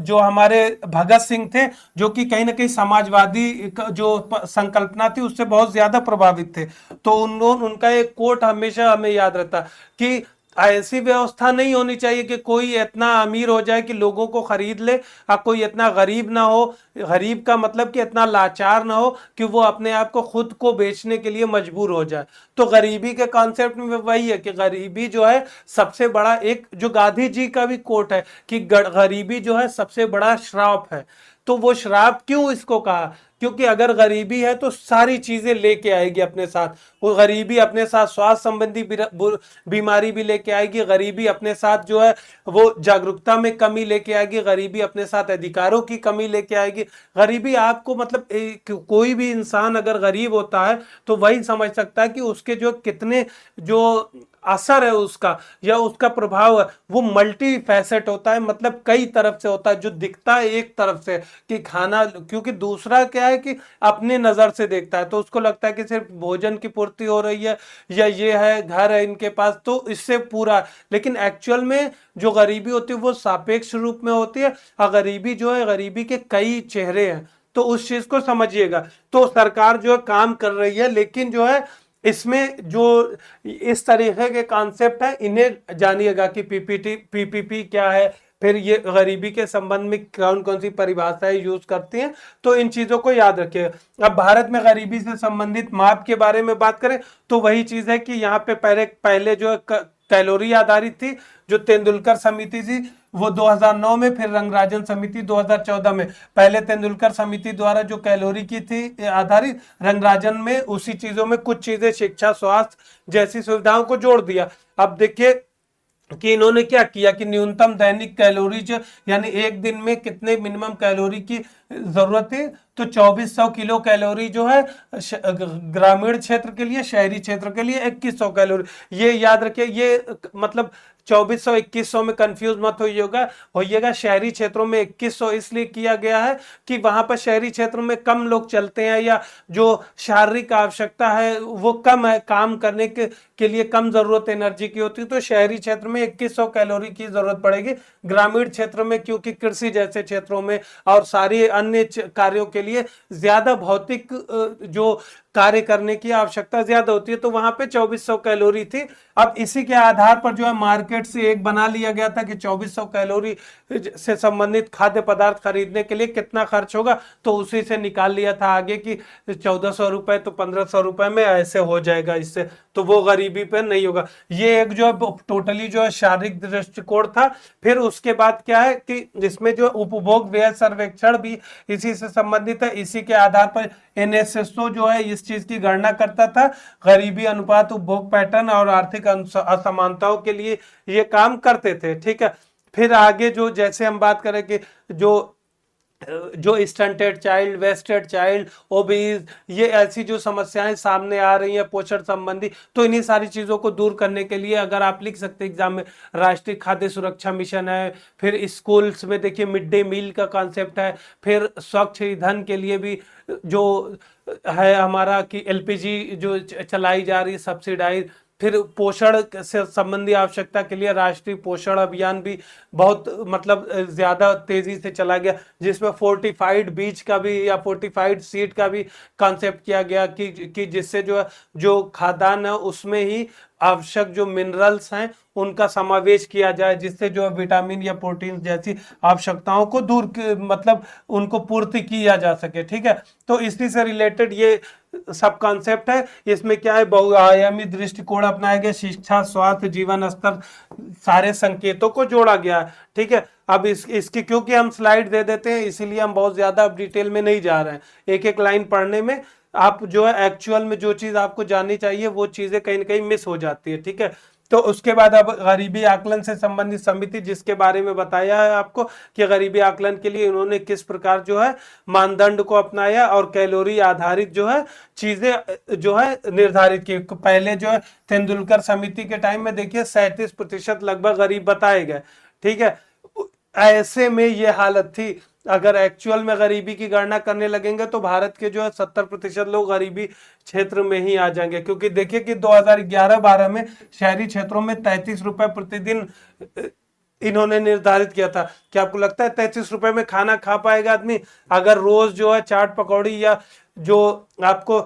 जो हमारे भगत सिंह थे जो कि कहीं ना कहीं समाजवादी जो संकल्पना थी उससे बहुत ज्यादा प्रभावित थे। तो उनका एक कोट हमेशा हमें याद रहता कि ऐसी व्यवस्था नहीं होनी चाहिए कि कोई इतना अमीर हो जाए कि लोगों को खरीद ले और कोई इतना गरीब ना हो। गरीब का मतलब कि इतना लाचार ना हो कि वो अपने आप को खुद को बेचने के लिए मजबूर हो जाए। तो गरीबी के कॉन्सेप्ट में वही है कि गरीबी जो है सबसे बड़ा, एक जो गांधी जी का भी कोट है कि गरीबी जो है सबसे बड़ा श्राप है। तो वो श्राप क्यों इसको कहा, क्योंकि अगर गरीबी है तो सारी चीजें लेके आएगी अपने साथ। वो गरीबी अपने साथ स्वास्थ्य संबंधी बीमारी भी लेके आएगी, गरीबी अपने साथ जो है वो जागरूकता में कमी लेके आएगी, गरीबी अपने साथ अधिकारों की कमी लेके आएगी। गरीबी आपको मतलब कोई भी इंसान अगर गरीब होता है तो वही समझ सकता है कि उसके जो कितने जो असर है उसका या उसका प्रभाव है वो मल्टी फैसेट होता है, मतलब कई तरफ से होता है। जो दिखता है एक तरफ से कि खाना, क्योंकि दूसरा क्या है कि अपने नजर से देखता है तो उसको लगता है कि सिर्फ भोजन की पूर्ति हो रही है या ये है घर है इनके पास तो इससे पूरा, लेकिन एक्चुअल में जो गरीबी होती है वो सापेक्ष रूप में होती है। और गरीबी जो है, गरीबी के कई चेहरे हैं, तो उस चीज को समझिएगा। तो सरकार जो है काम कर रही है, लेकिन जो है इसमें जो इस तरीके के कॉन्सेप्ट है इन्हें जानिएगा कि पीपीपी क्या है, फिर ये गरीबी के संबंध में कौन कौन सी परिभाषाएं यूज करती हैं। तो इन चीजों को याद रखिएगा। अब भारत में गरीबी से संबंधित माप के बारे में बात करें तो वही चीज है कि यहाँ पे पहले जो है कैलोरी आधारित थी, जो तेंदुलकर समिति थी वो 2009 में, फिर रंगराजन समिति 2014 में। पहले तेंदुलकर समिति द्वारा जो कैलोरी की थी आधारित, रंगराजन में उसी चीजों में कुछ चीजें शिक्षा स्वास्थ्य जैसी सुविधाओं को जोड़ दिया। अब देखिए कि इन्होंने क्या किया कि न्यूनतम दैनिक कैलोरीज यानी एक दिन में कितने मिनिमम कैलोरी की जरूरत है, तो 2400 किलो कैलोरी जो है ग्रामीण क्षेत्र के लिए, शहरी क्षेत्र के लिए 2100 कैलोरी। ये याद रखिए, ये मतलब 2400 2100 में कंफ्यूज मत होइएगा। शहरी क्षेत्रों में 2100 इसलिए किया गया है कि वहां पर शहरी क्षेत्रों में कम लोग चलते हैं या जो शारीरिक आवश्यकता है वो कम है, काम करने के लिए कम जरूरत एनर्जी की होती है, तो शहरी क्षेत्र में 2100 कैलोरी की जरूरत पड़ेगी। ग्रामीण क्षेत्र में क्योंकि कृषि जैसे क्षेत्रों में और सारी अन्य कार्यों के लिए ज्यादा भौतिक जो कार्य करने की आवश्यकता ज्यादा होती है, तो वहां पे 2400 कैलोरी थी। अब इसी के आधार पर जो है मार्केट से एक बना लिया गया था कि 2400 कैलोरी से संबंधित खाद्य पदार्थ खरीदने के लिए कितना खर्च होगा, तो उसी से निकाल लिया था आगे कि 1400 रुपए तो 1500 रुपए में ऐसे हो जाएगा, इससे तो वो गरीबी पे नहीं होगा। ये एक जो है टोटली जो है शारीरिक दृष्टिकोण था। फिर उसके बाद क्या है कि जिसमें जो उपभोग व्यय सर्वेक्षण भी इसी से संबंधित है। इसी के आधार पर एनएसएसओ जो है इस किस चीज की गणना करता था? गरीबी अनुपात, उपभोग पैटर्न और आर्थिक असमानताओं के लिए ये काम करते थे। ठीक है, फिर आगे जो जैसे हम बात करें कि जो stunted child, wasted child, obese, ये ऐसी जो समस्याएं सामने आ रही हैं पोषण संबंधी, तो इन्हीं सारी चीजों को दूर करने के लिए अगर आप लिख सकते हैं एग्जाम में, राष्ट्रीय खाद्य सुरक्षा मिशन है, फिर स्कूल्स में देखिए मिड डे मील का कॉन्सेप्ट है, फिर स्वच्छ ईंधन के लिए भी जो है हमारा कि एलपीजी जो चलाई जा रही है सब्सिडाइज, फिर पोषण से संबंधी आवश्यकता के लिए राष्ट्रीय पोषण अभियान भी बहुत मतलब ज्यादा तेजी से चला गया, जिसमें फोर्टिफाइड बीज का भी या फोर्टिफाइड सीड का भी कॉन्सेप्ट किया गया कि जिससे जो खाद्यान्न है उसमें ही आवश्यक जो मिनरल्स हैं उनका समावेश किया जाए, जिससे जो विटामिन या प्रोटीन जैसी आवश्यकताओं को मतलब उनको पूर्ति किया जा सके। ठीक है, तो इसी से रिलेटेड ये सब कॉन्सेप्ट है। इसमें क्या है, बहुआयामी दृष्टिकोण अपनाया गया, शिक्षा, स्वास्थ्य, जीवन स्तर, सारे संकेतों को जोड़ा गया है। ठीक है, अब इसकी क्योंकि हम स्लाइड दे देते हैं इसीलिए हम बहुत ज्यादा अब डिटेल में नहीं जा रहे हैं, एक एक लाइन पढ़ने में आप जो है एक्चुअल में जो चीज आपको जाननी चाहिए वो चीजें कहीं ना कहीं मिस हो जाती है। ठीक है, तो उसके बाद अब गरीबी आकलन से संबंधित समिति, जिसके बारे में बताया है आपको कि गरीबी आकलन के लिए उन्होंने किस प्रकार जो है मानदंड को अपनाया और कैलोरी आधारित जो है चीजें जो है निर्धारित की। पहले जो है तेंदुलकर समिति के टाइम में देखिए 37% लगभग गरीब बताए गए। ठीक है, ऐसे में ये हालत थी, अगर एक्चुअल में गरीबी की गणना करने लगेंगे तो भारत के जो है 70% लोग गरीबी क्षेत्र में ही आ जाएंगे, क्योंकि देखिए कि 2011-12 में शहरी क्षेत्रों में 33 रुपए प्रतिदिन इन्होंने निर्धारित किया था। क्या आपको लगता है 33 रुपए में खाना खा पाएगा आदमी? अगर रोज जो है चाट पकौड़ी या जो आपको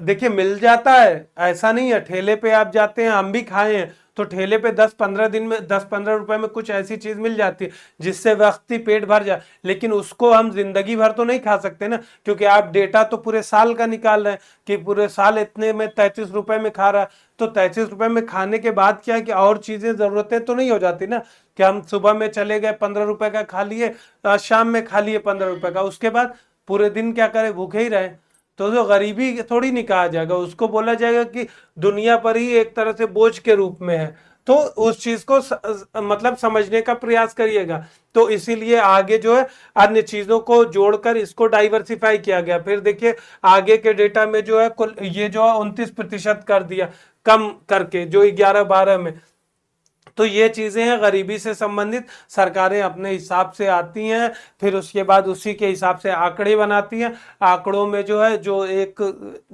देखिए मिल जाता है, ऐसा नहीं है, ठेले पे आप जाते हैं, हम भी खाए हैं, तो ठेले पे 10-15 दिन में 10-15 रुपए में कुछ ऐसी चीज मिल जाती है जिससे व्यक्ति पेट भर जाए, लेकिन उसको हम जिंदगी भर तो नहीं खा सकते ना, क्योंकि आप डेटा तो पूरे साल का निकाल रहे हैं कि पूरे साल इतने में 33 रुपए में खा रहा है, तो 33 रुपए में खाने के बाद क्या है कि और चीजें जरूरतें तो नहीं हो जाती ना, कि हम सुबह में चले गए 15 रुपए का खा लिए, शाम में खा लिए 15 रुपए का, उसके बाद पूरे दिन क्या करें, भूखे ही रहे, तो जो गरीबी थोड़ी नहीं कहा जाएगा, उसको बोला जाएगा कि दुनिया पर ही एक तरह से बोझ के रूप में है। तो उस चीज को मतलब समझने का प्रयास करिएगा। तो इसीलिए आगे जो है अन्य चीजों को जोड़कर इसको डाइवर्सिफाई किया गया। फिर देखिए आगे के डेटा में जो है कुल ये जो है 29% कर दिया, कम करके जो 11-12 में। तो ये चीजें हैं गरीबी से संबंधित, सरकारें अपने हिसाब से आती हैं, फिर उसके बाद उसी के हिसाब से आंकड़े बनाती हैं। आंकड़ों में जो है जो एक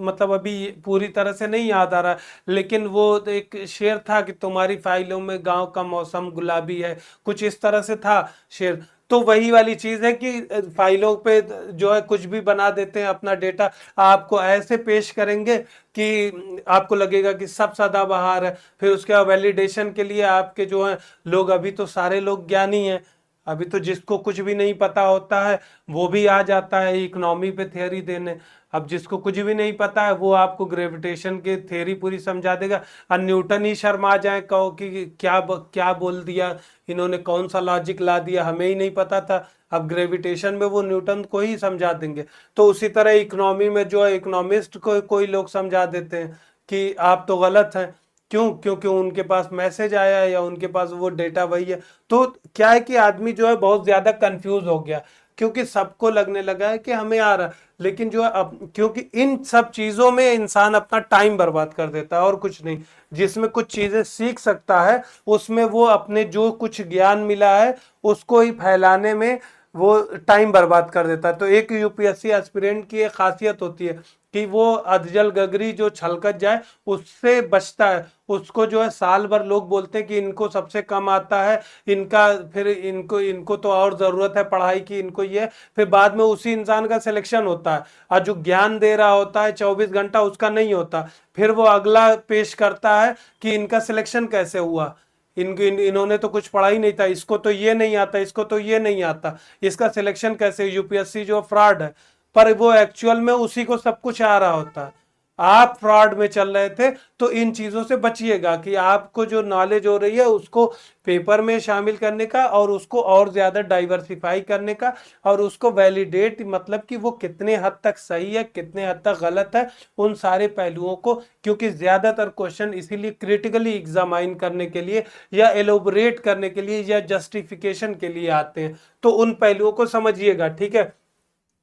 मतलब अभी पूरी तरह से नहीं याद आ रहा, लेकिन वो एक शेर था कि तुम्हारी फाइलों में गांव का मौसम गुलाबी है, कुछ इस तरह से था शेर। तो वही वाली चीज है कि फाइलों पे जो है कुछ भी बना देते हैं, अपना डेटा आपको ऐसे पेश करेंगे कि आपको लगेगा कि सब सदाबहार है। फिर उसके बाद वैलिडेशन के लिए आपके जो है लोग, अभी तो सारे लोग ज्ञानी हैं, अभी तो जिसको कुछ भी नहीं पता होता है वो भी आ जाता है इकोनॉमी पे थ्योरी देने। अब जिसको कुछ भी नहीं पता है वो आपको ग्रेविटेशन की थ्योरी पूरी समझा देगा, और न्यूटन ही शर्मा जाए, कहो कि क्या बोल दिया इन्होंने, कौन सा लॉजिक ला दिया, हमें ही नहीं पता था। अब ग्रेविटेशन में वो न्यूटन को ही समझा देंगे। तो उसी तरह इकोनॉमी में जो है इकोनॉमिस्ट को कोई लोग समझा देते हैं कि आप तो गलत हैं, क्यों? क्योंकि उनके पास मैसेज आया है या उनके पास वो डेटा वही है। तो क्या है कि आदमी जो है बहुत ज्यादा कंफ्यूज हो गया, क्योंकि सबको लगने लगा है कि हमें आ रहा, लेकिन जो है अब क्योंकि इन सब चीजों में इंसान अपना टाइम बर्बाद कर देता है और कुछ नहीं। जिसमें कुछ चीजें सीख सकता है उसमें वो अपने जो कुछ ज्ञान मिला है उसको ही फैलाने में वो टाइम बर्बाद कर देता है। तो एक यूपीएससी एस्पिरेंट की एक खासियत होती है कि वो अधजल गगरी जो छलकत जाए उससे बचता है। उसको जो है साल भर लोग बोलते हैं कि इनको सबसे कम आता है, इनका फिर इनको तो और जरूरत है पढ़ाई की, इनको ये, फिर बाद में उसी इंसान का सिलेक्शन होता है, और जो ज्ञान दे रहा होता है 24 घंटा उसका नहीं होता। फिर वो अगला पेश करता है कि इनका सिलेक्शन कैसे हुआ, इन्होंने तो कुछ पढ़ा ही नहीं था, इसको तो ये नहीं आता, इसको तो ये नहीं आता, इसका सिलेक्शन कैसे? यूपीएससी जो फ्रॉड है, पर वो एक्चुअल में उसी को सब कुछ आ रहा होता है। आप फ्रॉड में चल रहे थे, तो इन चीजों से बचिएगा कि आपको जो नॉलेज हो रही है उसको पेपर में शामिल करने का और उसको और ज्यादा डाइवर्सिफाई करने का और उसको वैलिडेट, मतलब कि वो कितने हद तक सही है कितने हद तक गलत है, उन सारे पहलुओं को, क्योंकि ज्यादातर क्वेश्चन इसीलिए क्रिटिकली एग्जामाइन करने के लिए या एलोबरेट करने के लिए या जस्टिफिकेशन के लिए आते हैं, तो उन पहलुओं को समझिएगा। ठीक है,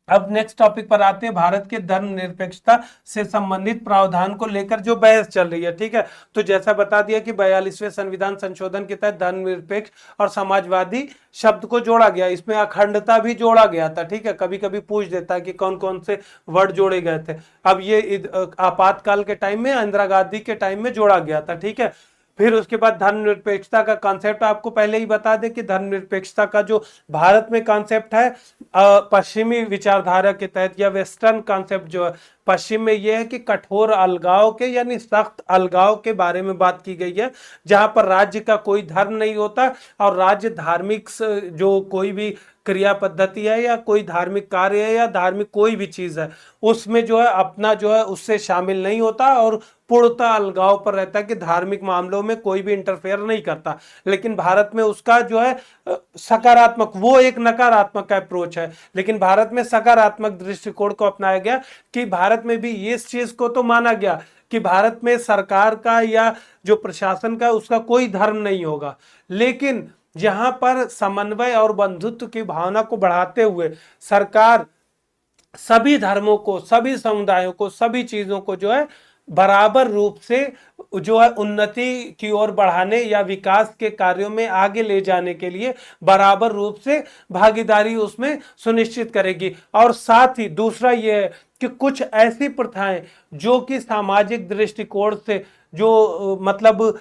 अब नेक्स्ट टॉपिक पर आते हैं, भारत के धर्मनिरपेक्षता से संबंधित प्रावधान को लेकर जो बहस चल रही है। ठीक है, तो जैसा बता दिया कि 42वें संविधान संशोधन के तहत धर्मनिरपेक्ष और समाजवादी शब्द को जोड़ा गया, इसमें अखंडता भी जोड़ा गया था। ठीक है, कभी कभी पूछ देता है कि कौन कौन से वर्ड जोड़े गए थे। अब ये आपातकाल के टाइम में, इंदिरा गांधी के टाइम में जोड़ा गया था। ठीक है, फिर उसके बाद धर्मनिरपेक्षता का कॉन्सेप्ट आपको पहले ही बता दें कि धर्मनिरपेक्षता का जो भारत में कॉन्सेप्ट है, पश्चिमी विचारधारा के तहत या वेस्टर्न कॉन्सेप्ट जो है पश्चिम में, यह है कि कठोर अलगाव के यानी सख्त अलगाव के बारे में बात की गई है, जहां पर राज्य का कोई धर्म नहीं होता और राज्य धार्मिक जो कोई भी क्रिया पद्धति है या कोई धार्मिक कार्य है या धार्मिक कोई भी चीज है, उसमें जो है अपना जो है उससे शामिल नहीं होता और पूर्णतः अलगाव पर रहता है कि धार्मिक मामलों में कोई भी इंटरफेयर नहीं करता। लेकिन भारत में उसका जो है सकारात्मक, वो एक नकारात्मक अप्रोच है, लेकिन भारत में सकारात्मक दृष्टिकोण को अपनाया गया कि भारत में भी इस चीज को तो माना गया कि भारत में सरकार का या जो प्रशासन का उसका कोई धर्म नहीं होगा, लेकिन यहां पर समन्वय और बंधुत्व की भावना को बढ़ाते हुए सरकार सभी धर्मों को, सभी समुदायों को, सभी चीजों को जो है बराबर रूप से जो है उन्नति की ओर बढ़ाने या विकास के कार्यों में आगे ले जाने के लिए बराबर रूप से भागीदारी उसमें सुनिश्चित करेगी। और साथ ही दूसरा यह है कि कुछ ऐसी प्रथाएं जो कि सामाजिक दृष्टिकोण से जो मतलब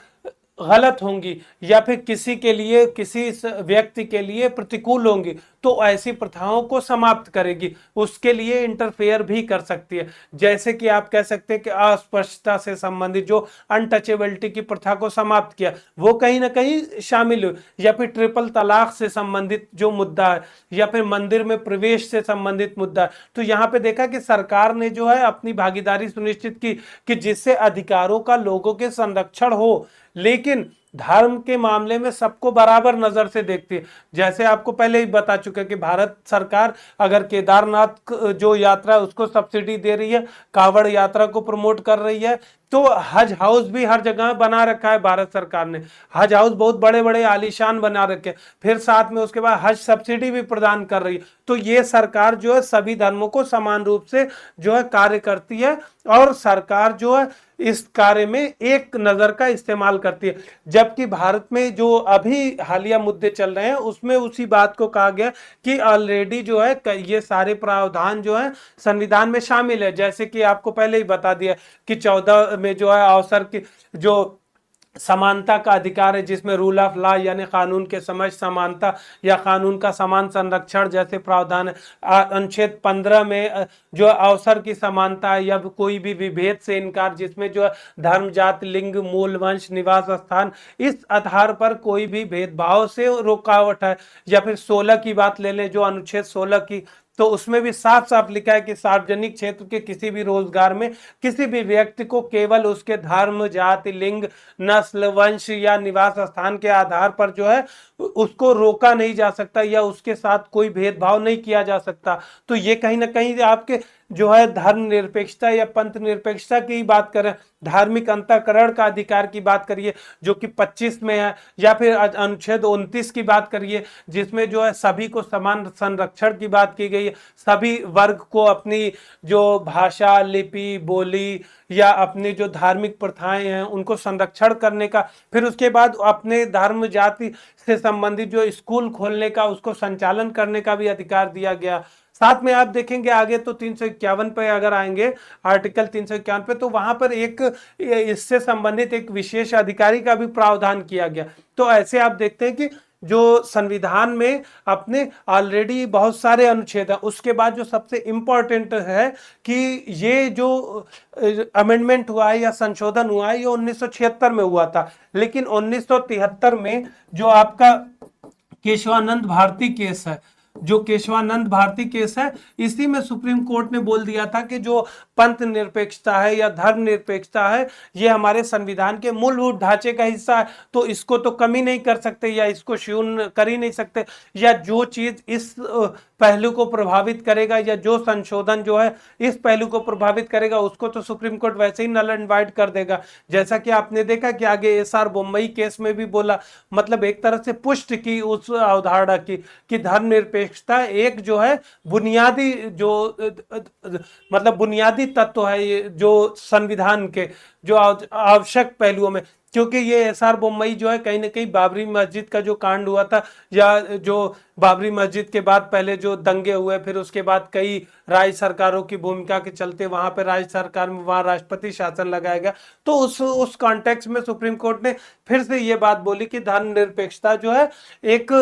गलत होंगी या फिर किसी के लिए, किसी व्यक्ति के लिए प्रतिकूल होंगी, तो ऐसी प्रथाओं को समाप्त करेगी, उसके लिए इंटरफेयर भी कर सकती है। जैसे कि आप कह सकते हैं कि अस्पृश्यता से संबंधित जो अनटचेबिलिटी की प्रथा को समाप्त किया, वो कहीं ना कहीं शामिल हुई, या फिर ट्रिपल तलाक से संबंधित जो मुद्दा है, या फिर मंदिर में प्रवेश से संबंधित मुद्दा है, तो यहाँ पे देखा कि सरकार ने जो है अपनी भागीदारी सुनिश्चित की कि जिससे अधिकारों का लोगों के संरक्षण हो, लेकिन धर्म के मामले में सबको बराबर नजर से देखती है। जैसे आपको पहले ही बता चुके कि भारत सरकार अगर केदारनाथ जो यात्रा है उसको सब्सिडी दे रही है, कांवड़ यात्रा को प्रमोट कर रही है, तो हज हाउस भी हर जगह बना रखा है भारत सरकार ने, हज हाउस बहुत बड़े बड़े आलीशान बना रखे, फिर साथ में उसके बाद हज सब्सिडी भी प्रदान कर रही है। तो ये सरकार जो है सभी धर्मों को समान रूप से जो है कार्य करती है और सरकार जो है इस कार्य में एक नजर का इस्तेमाल करती है। जबकि भारत में जो अभी हालिया मुद्दे चल रहे हैं उसमें उसी बात को कहा गया कि ऑलरेडी जो है ये सारे प्रावधान जो है संविधान में शामिल है। जैसे कि आपको पहले ही बता दिया कि 14 में जो है अवसर की जो समानता का अधिकार है, जिसमें रूल ऑफ लॉ यानी कानून के समझ समानता या कानून का समान संरक्षण जैसे प्रावधान है। अनुच्छेद 15 में जो अवसर की समानता है या कोई भी विभेद से इनकार, जिसमें जो धर्म, जाति, लिंग, मूल, वंश, निवास स्थान, इस आधार पर कोई भी भेदभाव से रुकावट है। या फिर 16 की बात ले लें, जो अनुच्छेद 16 की, तो उसमें भी साफ साफ लिखा है कि सार्वजनिक क्षेत्र के किसी भी रोजगार में किसी भी व्यक्ति को केवल उसके धर्म, जाति, लिंग, नस्ल, वंश या निवास स्थान के आधार पर जो है उसको रोका नहीं जा सकता या उसके साथ कोई भेदभाव नहीं किया जा सकता। तो ये कहीं ना कहीं आपके जो है धर्म निरपेक्षता या पंथ निरपेक्षता की बात करें, धार्मिक अंतःकरण का अधिकार की बात करिए जो कि 25 में है, या फिर अनुच्छेद 29 की बात करिए जिसमें जो है सभी को समान संरक्षण की बात की गई है, सभी वर्ग को अपनी जो भाषा, लिपि, बोली या अपनी जो धार्मिक प्रथाएं हैं उनको संरक्षण करने का, फिर उसके बाद अपने धर्म, जाति से संबंधित जो स्कूल खोलने का, उसको संचालन करने का भी अधिकार दिया गया। साथ में आप देखेंगे आगे तो 351 पे अगर आएंगे, आर्टिकल 351 पे, तो वहां पर एक इससे संबंधित एक विशेष अधिकारी का भी प्रावधान किया गया। तो ऐसे आप देखते हैं कि जो संविधान में अपने ऑलरेडी बहुत सारे अनुच्छेद हैं। उसके बाद जो सबसे इंपॉर्टेंट है कि ये जो अमेंडमेंट हुआ है या संशोधन हुआ है ये 1976 में हुआ था, लेकिन 1973 में जो आपका केशवानंद भारती केस है जो केशवानंद भारती केस है, इसी में सुप्रीम कोर्ट ने बोल दिया था कि जो पंथ निरपेक्षता है या धर्म निरपेक्षता है, ये हमारे संविधान के मूलभूत ढांचे का हिस्सा है, तो इसको तो कमी नहीं कर सकते या इसको शून्य कर ही नहीं सकते, या जो चीज इस पहलू को प्रभावित करेगा या जो संशोधन जो है इस पहलू को प्रभावित करेगा, उसको तो सुप्रीम कोर्ट वैसे ही नल एंड वाइड कर देगा। जैसा कि आपने देखा कि आगे एसआर बोम्मई केस में भी बोला, मतलब एक तरह से पुष्ट की उस अवधारणा की कि धर्मनिरपेक्षता एक जो है बुनियादी जो मतलब बुनियादी तत्व है ये जो संविधान के जो आवश्यक पहलुओं में, क्योंकि ये एसआर बोम्मई जो है कहीं ना कहीं बाबरी मस्जिद का जो कांड हुआ था, या जो बाबरी मस्जिद के बाद पहले जो दंगे हुए, फिर उसके बाद कई राज्य सरकारों की भूमिका के चलते वहां पे राज्य सरकार में वहां राष्ट्रपति शासन लगाया गया, तो उस कॉन्टेक्स्ट में सुप्रीम कोर्ट ने फिर से ये बात बोली कि धर्मनिरपेक्षता जो है एक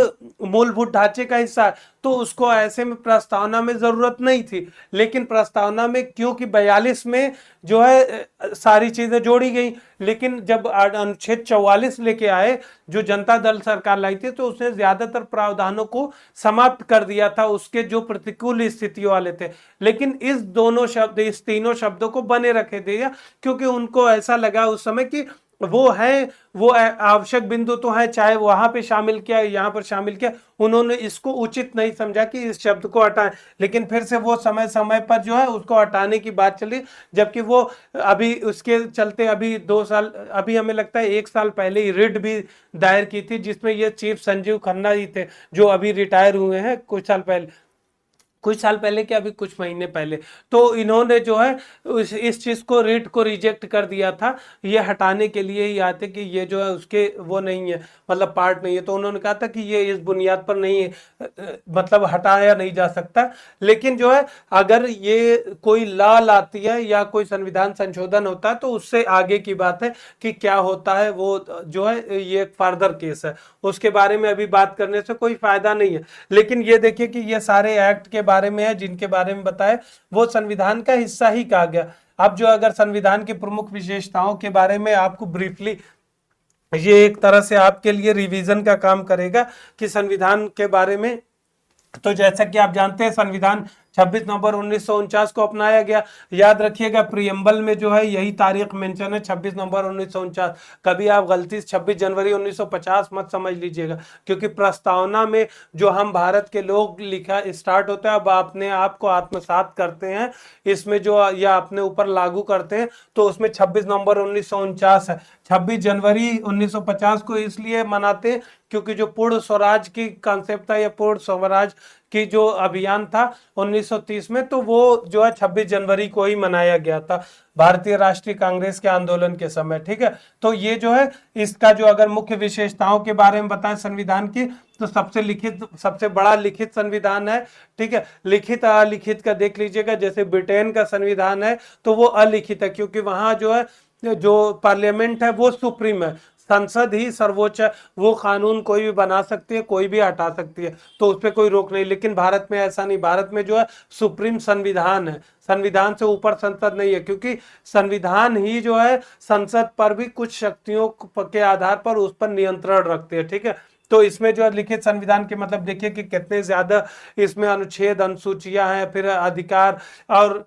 मूलभूत ढांचे का हिस्सा है, तो उसको ऐसे में प्रस्तावना में जरूरत नहीं थी। लेकिन प्रस्तावना में क्योंकि 42 में जो है सारी चीजें जोड़ी गई, लेकिन जब अनुच्छेद 44 लेके आए जो जनता दल सरकार लाई थी, तो उसने ज्यादातर प्रावधानों को समाप्त कर दिया था, उसके जो प्रतिकूल स्थितियों वाले थे। लेकिन इस तीनों शब्दों को बने रखे दिया, क्योंकि उनको ऐसा लगा उस समय कि वो आवश्यक बिंदु तो है, चाहे वहां पे शामिल किया यहाँ पर शामिल किया, उन्होंने इसको उचित नहीं समझा कि इस शब्द को हटाएं। लेकिन फिर से वो समय समय पर जो है उसको हटाने की बात चली, जबकि वो अभी उसके चलते अभी 2 साल, अभी हमें लगता है 1 साल पहले ही रिट भी दायर की थी, जिसमें ये चीफ संजीव खन्ना जी थे जो अभी रिटायर हुए हैं कुछ साल पहले क्या, अभी कुछ महीने पहले। तो इन्होंने जो है इस चीज को रिट को रिजेक्ट कर दिया था, ये हटाने के लिए ही आते कि ये जो है उसके वो नहीं है, मतलब पार्ट नहीं है। तो उन्होंने कहा था कि ये इस बुनियाद पर नहीं है, मतलब हटाया नहीं जा सकता। लेकिन जो है अगर ये कोई लॉ लाती है या कोई संविधान संशोधन होता है, तो उससे आगे की बात है कि क्या होता है, वो जो है ये एक फर्दर केस है, उसके बारे में अभी बात करने से कोई फायदा नहीं है। लेकिन ये देखिए कि ये सारे एक्ट के बारे में है जिनके बारे में बताए, वो संविधान का हिस्सा ही कहा गया। अब जो अगर संविधान की प्रमुख विशेषताओं के बारे में आपको ब्रीफली, ये एक तरह से आपके लिए रिवीजन का काम करेगा कि संविधान के बारे में। तो जैसा कि आप जानते हैं संविधान 26 नवंबर 1949 को अपनाया गया। याद रखिएगा प्रियम्बल में जो है यही तारीख मेंशन है, 26 नवंबर 1949। कभी आप गलती से 26 जनवरी 1950 मत समझ लीजिएगा, क्योंकि प्रस्तावना में जो हम भारत के लोग लिखा स्टार्ट होता है, अब अपने आप को आत्मसात करते हैं इसमें जो, या अपने ऊपर लागू करते हैं, तो उसमें 26 नवंबर 1949 है। 26 जनवरी 1950 को इसलिए मनाते हैं क्योंकि जो पूर्ण स्वराज की कॉन्सेप्ट था या पूर्ण स्वराज की जो अभियान था 1930 में, तो वो जो है 26 जनवरी को ही मनाया गया था भारतीय राष्ट्रीय कांग्रेस के आंदोलन के समय। ठीक है, तो ये जो है इसका जो अगर मुख्य विशेषताओं के बारे में बताएं संविधान की, तो सबसे बड़ा लिखित संविधान है। ठीक है, लिखित अलिखित का देख लीजिएगा, जैसे ब्रिटेन का संविधान है तो वो अलिखित है, क्योंकि वहां जो है जो पार्लियामेंट है वो सुप्रीम है, संसद ही सर्वोच्च है, वो कानून कोई भी बना सकती है, कोई भी हटा सकती है, तो उस पर कोई रोक नहीं। लेकिन भारत में ऐसा नहीं, भारत में जो है सुप्रीम संविधान है, संविधान से ऊपर संसद नहीं है, क्योंकि संविधान ही जो है संसद पर भी कुछ शक्तियों के आधार पर उस पर नियंत्रण रखते हैं। ठीक है, तो इसमें जो है लिखित संविधान के मतलब देखिए कि कितने ज्यादा इसमें अनुच्छेद, अनुसूचियां हैं, फिर अधिकार और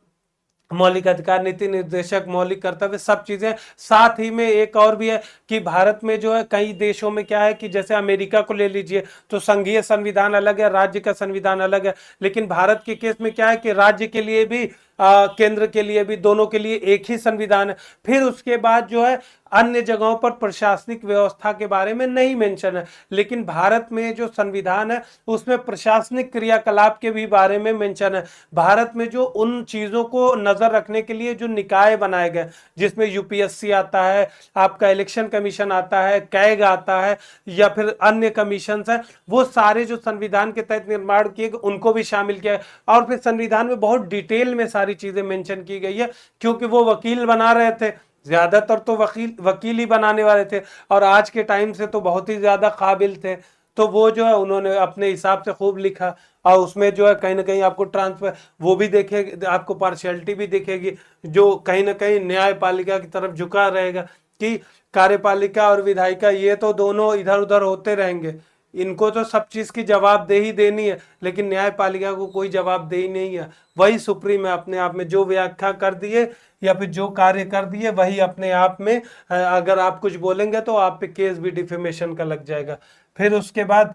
मौलिक अधिकार, नीति निर्देशक, मौलिक कर्तव्य, सब चीजें। साथ ही में एक और भी है कि भारत में जो है कई देशों में क्या है कि जैसे अमेरिका को ले लीजिए तो संघीय संविधान अलग है, राज्य का संविधान अलग है। लेकिन भारत के केस में क्या है कि राज्य के लिए भी केंद्र के लिए भी, दोनों के लिए एक ही संविधान है। फिर उसके बाद जो है अन्य जगहों पर प्रशासनिक व्यवस्था के बारे में नहीं मेंशन है, लेकिन भारत में जो संविधान है उसमें प्रशासनिक क्रियाकलाप के भी बारे में मेंशन है। भारत में जो उन चीजों को नजर रखने के लिए जो निकाय बनाए गए, जिसमें यूपीएससी आता है, आपका इलेक्शन कमीशन आता है, कैग आता है, या फिर अन्य कमीशन है, वो सारे जो संविधान के तहत निर्माण किए गए उनको भी शामिल किया है। और फिर संविधान में बहुत डिटेल में सारी चीजें मेंशन की गई है, क्योंकि वो वकील बना रहे थे, ज्यादातर तो वकील ही बनाने वाले थे, और आज के टाइम से तो बहुत ही ज्यादा काबिल थे, तो वो जो है उन्होंने अपने हिसाब से खूब लिखा। और उसमें जो है कहीं ना कहीं आपको ट्रांसफर वो भी देखेगी, आपको पार्शियलिटी भी दिखेगी, जो कहीं ना कहीं न्यायपालिका की तरफ झुका रहेगा कि कार्यपालिका और विधायिका ये तो दोनों इधर उधर होते रहेंगे, इनको तो सब चीज की जवाबदेही देनी है, लेकिन न्यायपालिका को कोई जवाबदेही नहीं है। वही सुप्रीम है अपने आप में, जो व्याख्या कर दिए या फिर जो कार्य कर दिए वही अपने आप में, अगर आप कुछ बोलेंगे तो आप पे केस भी डिफेमेशन का लग जाएगा। फिर उसके बाद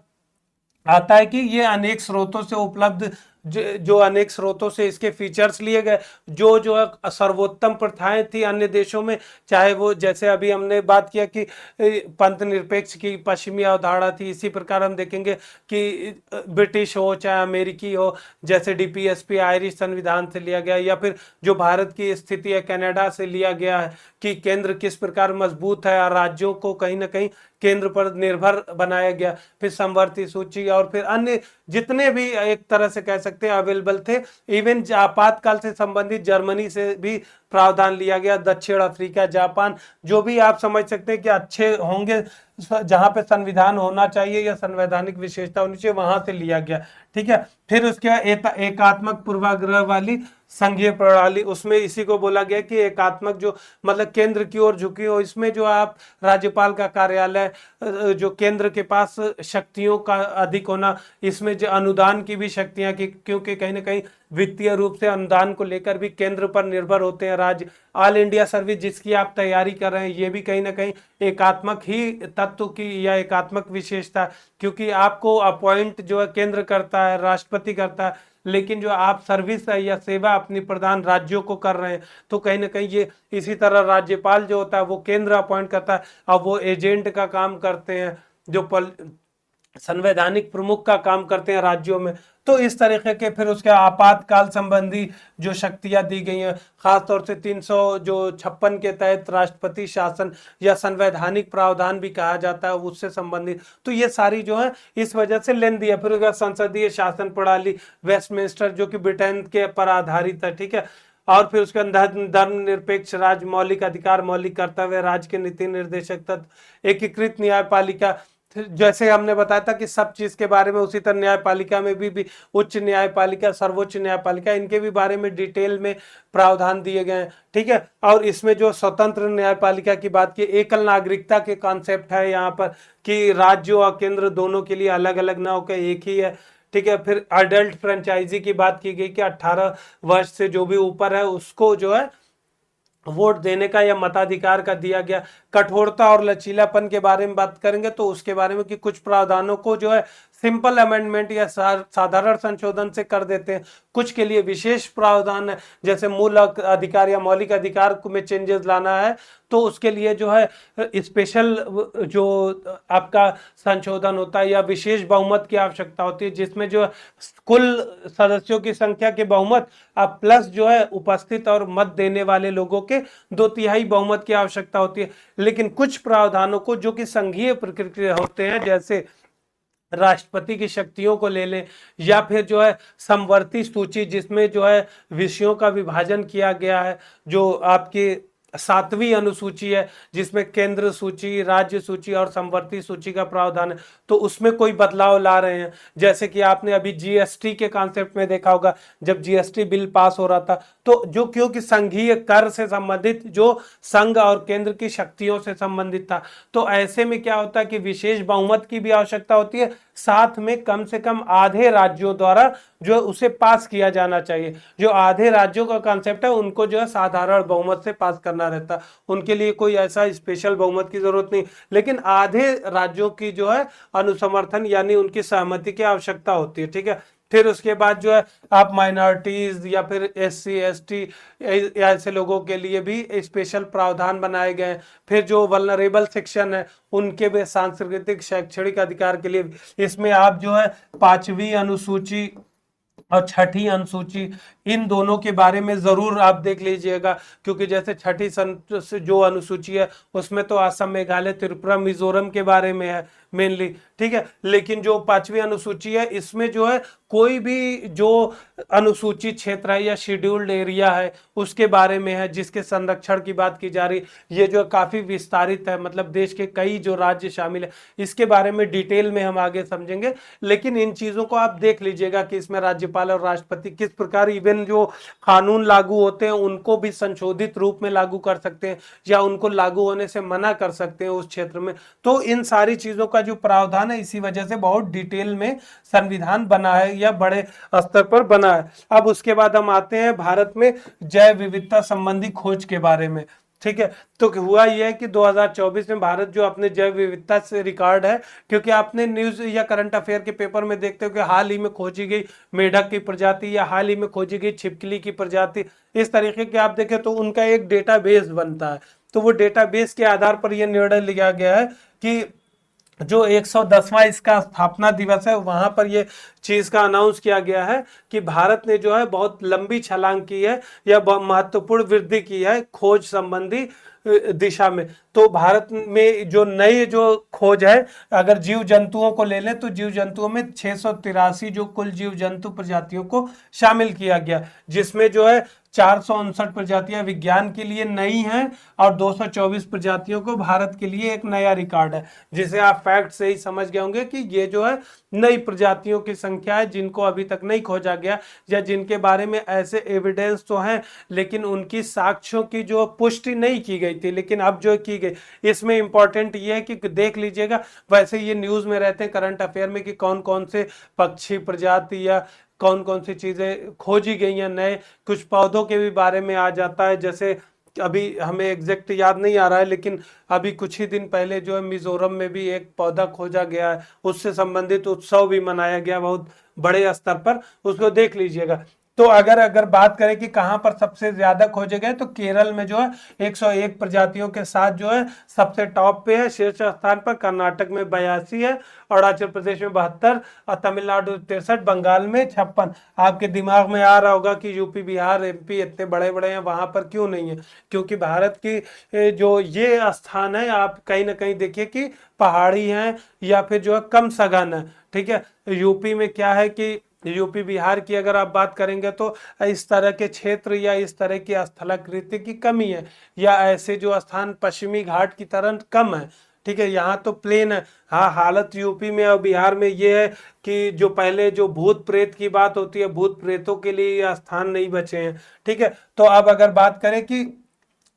आता है कि ये अनेक स्रोतों से उपलब्ध, जो अनेक स्रोतों से इसके फीचर्स लिए गए, जो सर्वोत्तम प्रथाएं थी अन्य देशों में, चाहे वो जैसे अभी हमने बात किया कि पंथ निरपेक्ष की पश्चिमी अवधारणा थी, इसी प्रकार हम देखेंगे कि ब्रिटिश हो चाहे अमेरिकी हो, जैसे डीपीएसपी आयरिश संविधान से लिया गया, या फिर जो भारत की स्थिति है कनाडा से लिया गया है कि केंद्र किस प्रकार मजबूत है और राज्यों को कहीं ना कहीं केंद्र पर निर्भर बनाया गया। फिर समवर्ती सूची और फिर अन्य जितने भी एक तरह से कह सकते हैं अवेलेबल थे, इवन आपातकाल से संबंधित जर्मनी से भी प्रावधान लिया गया, दक्षिण अफ्रीका, जापान, जो भी आप समझ सकते हैं कि अच्छे होंगे जहां पे संविधान होना चाहिए या संवैधानिक विशेषता होनी चाहिए, वहां से लिया गया। ठीक है, फिर उसके बाद एकात्मक पूर्वाग्रह वाली संघीय प्रणाली, उसमें इसी को बोला गया कि एकात्मक जो मतलब केंद्र की ओर झुकी हो, इसमें जो आप राज्यपाल का कार्यालय, जो केंद्र के पास शक्तियों का अधिक होना, इसमें जो अनुदान की भी शक्तियां की, क्योंकि कहीं ना कहीं वित्तीय रूप से अनुदान को लेकर भी केंद्र पर निर्भर होते हैं राज्य। ऑल इंडिया सर्विस जिसकी आप तैयारी कर रहे हैं, ये भी कहीं ना कहीं एकात्मक ही तत्व की या एकात्मक विशेषता, क्योंकि आपको अपॉइंट जो है केंद्र करता है, राष्ट्रपति करता है, लेकिन जो आप सर्विस है या सेवा अपनी प्रदान राज्यों को कर रहे हैं, तो कहीं ना कहीं ये इसी तरह राज्यपाल जो होता है वो केंद्र अपॉइंट करता है, अब वो एजेंट का काम करते हैं, जो संवैधानिक प्रमुख का काम करते हैं राज्यों में। तो इस तरीके के फिर उसके आपातकाल संबंधी जो शक्तियां दी गई हैं, खासतौर से 356 के तहत राष्ट्रपति शासन या संवैधानिक प्रावधान भी कहा जाता है, उससे संबंधित, तो ये सारी जो है इस वजह से लेन दिया। फिर उसका संसदीय शासन प्रणाली वेस्टमिंस्टर जो कि ब्रिटेन के पर आधारित है। ठीक है, और फिर उसके अंदर धर्मनिरपेक्ष राज्य, मौलिक अधिकार, मौलिक कर्तव्य, राज्य के नीति निर्देशक तत्व, एकीकृत न्यायपालिका, जैसे हमने बताया था कि सब चीज के बारे में, उसी तरह न्यायपालिका में भी उच्च न्यायपालिका, सर्वोच्च न्यायपालिका, इनके भी बारे में डिटेल में प्रावधान दिए गए हैं। ठीक है, और इसमें जो स्वतंत्र न्यायपालिका की बात की, एकल नागरिकता के कॉन्सेप्ट है यहाँ पर कि राज्य और केंद्र दोनों के लिए अलग अलग ना होकर एक ही है। ठीक है, फिर अडल्ट फ्रेंचाइजी की बात की गई कि 18 वर्ष से जो भी ऊपर है उसको जो है वोट देने का या मताधिकार का दिया गया। कठोरता और लचीलापन के बारे में बात करेंगे तो उसके बारे में कि कुछ प्रावधानों को जो है सिंपल अमेंडमेंट या साधारण संशोधन से कर देते हैं, कुछ के लिए विशेष प्रावधान है, जैसे मूल अधिकार या मौलिक अधिकार में चेंजेस लाना है तो उसके लिए जो है स्पेशल जो आपका संशोधन होता है या विशेष बहुमत की आवश्यकता होती है, जिसमें जो कुल सदस्यों की संख्या के बहुमत अब प्लस जो है उपस्थित और मत देने वाले लोगों के 2/3 बहुमत की आवश्यकता होती है। लेकिन कुछ प्रावधानों को जो कि संघीय प्रकृति होते हैं, जैसे राष्ट्रपति की शक्तियों को ले लें, या फिर जो है समवर्ती सूची जिसमें जो है विषयों का विभाजन किया गया है, जो आपकी 7वीं अनुसूची है जिसमें केंद्र सूची, राज्य सूची और समवर्ती सूची का प्रावधान है, तो उसमें कोई बदलाव ला रहे हैं। जैसे कि आपने अभी जीएसटी के कॉन्सेप्ट में देखा होगा, जब जीएसटी बिल पास हो रहा था तो जो क्योंकि संघीय कर से संबंधित, जो संघ और केंद्र की शक्तियों से संबंधित था, तो ऐसे में क्या होता है कि विशेष बहुमत की भी आवश्यकता होती है, साथ में कम से कम आधे राज्यों द्वारा जो उसे पास किया जाना चाहिए। जो आधे राज्यों का कॉन्सेप्ट है उनको जो है साधारण बहुमत से पास करना रहता, उनके लिए कोई ऐसा स्पेशल बहुमत की जरूरत नहीं, लेकिन आधे राज्यों की जो है अनुसमर्थन यानी उनकी सहमति की आवश्यकता होती है। ठीक है, फिर उसके बाद जो है आप माइनॉरिटीज या फिर SC ST ऐसे लोगों के लिए भी स्पेशल प्रावधान बनाए गए हैं। फिर जो वल्नरेबल सेक्शन है उनके भी सांस्कृतिक शैक्षणिक अधिकार के लिए, इसमें आप जो है 5वीं अनुसूची और 6ठी अनुसूची, इन दोनों के बारे में जरूर आप देख लीजिएगा, क्योंकि जैसे 6ठी जो अनुसूची है उसमें तो असम, मेघालय, त्रिपुरा, मिजोरम के बारे में है मेनली। ठीक है, लेकिन जो 5वीं अनुसूची है इसमें जो है कोई भी जो अनुसूचित क्षेत्र है या शेड्यूल्ड एरिया है उसके बारे में है, जिसके संरक्षण की बात की जा रही, ये जो काफी विस्तारित है, मतलब देश के कई जो राज्य शामिल है, इसके बारे में डिटेल में हम आगे समझेंगे। लेकिन इन चीजों को आप देख लीजिएगा कि इसमें राज्यपाल और राष्ट्रपति किस प्रकार इवन इवन जो कानून लागू होते हैं उनको भी संशोधित रूप में लागू कर सकते हैं या उनको लागू होने से मना कर सकते हैं उस क्षेत्र में। तो इन सारी चीजों का जो प्रावधान है इसी वजह से बहुत डिटेल में संविधान बना है या बड़े स्तर पर बना है। अब उसके बाद हम आते हैं भारत में जैव विविधता संबंधी खोज के बारे में। ठीक है, तो हुआ यह है कि 2024 में भारत जो अपने जैव विविधता से रिकॉर्ड है, क्योंकि आपने न्यूज या करंट अफेयर के पेपर में देखते हो कि हाल ही में खोजी गई मेढक की प्रजाति या हाल ही में खोजी गई छिपकली की प्रजाति, इस तरीके के आप देखें तो उनका एक डेटाबेस बनता है। तो वो डेटाबेस के आधार पर यह निर्णय लिया गया है कि जो 110वां इसका स्थापना दिवस है वहां पर ये चीज का अनाउंस किया गया है कि भारत ने जो है बहुत लंबी छलांग की है या बहुत महत्वपूर्ण वृद्धि की है खोज संबंधी दिशा में। तो भारत में जो नई जो खोज है, अगर जीव जंतुओं को ले लें तो जीव जंतुओं में 683 जो कुल जीव जंतु प्रजातियों को शामिल किया गया, जिसमें जो है 459 प्रजातियां विज्ञान के लिए नई हैं और 224 प्रजातियों को भारत के लिए एक नया रिकॉर्ड है, जिसे आप फैक्ट से ही समझ गए होंगे कि ये जो है नई प्रजातियों की संख्या है जिनको अभी तक नहीं खोजा गया या जिनके बारे में ऐसे एविडेंस तो हैं लेकिन उनकी साक्ष्यों की जो पुष्टि नहीं की गई थी, लेकिन अब जो की गई। इसमें इंपॉर्टेंट ये है कि देख लीजिएगा, वैसे ये न्यूज में रहते हैं करंट अफेयर में कि कौन कौन से पक्षी प्रजाति या कौन कौन सी चीजें खोजी गई हैं नए, कुछ पौधों के भी बारे में आ जाता है। जैसे अभी हमें एग्जैक्ट याद नहीं आ रहा है लेकिन अभी कुछ ही दिन पहले जो है मिजोरम में भी एक पौधा खोजा गया है, उससे संबंधित उत्सव भी मनाया गया बहुत बड़े स्तर पर, उसको देख लीजिएगा। तो अगर बात करें कि कहां पर सबसे ज्यादा खोजे गए तो केरल में जो है 101 प्रजातियों के साथ जो है सबसे टॉप पे है, शीर्ष स्थान पर। कर्नाटक में 82 है, अरुणाचल प्रदेश में 72 और तमिलनाडु 63, बंगाल में 56। आपके दिमाग में आ रहा होगा कि यूपी बिहार एमपी इतने बड़े बड़े हैं, वहां पर क्यों नहीं है? क्योंकि भारत की जो ये स्थान है आप कहीं ना कहीं देखिए कि पहाड़ी हैं या फिर जो है कम सघन है। ठीक है, यूपी में क्या है कि यूपी बिहार की अगर आप बात करेंगे तो इस तरह के क्षेत्र या इस तरह की स्थलाकृति की कमी है, या ऐसे जो स्थान पश्चिमी घाट की तरह कम है। ठीक है, यहाँ तो प्लेन है। हाँ, हालत यूपी में और बिहार में ये है कि जो पहले जो भूत प्रेत की बात होती है, भूत प्रेतों के लिए ये स्थान नहीं बचे हैं। ठीक है, तो अब अगर बात करें कि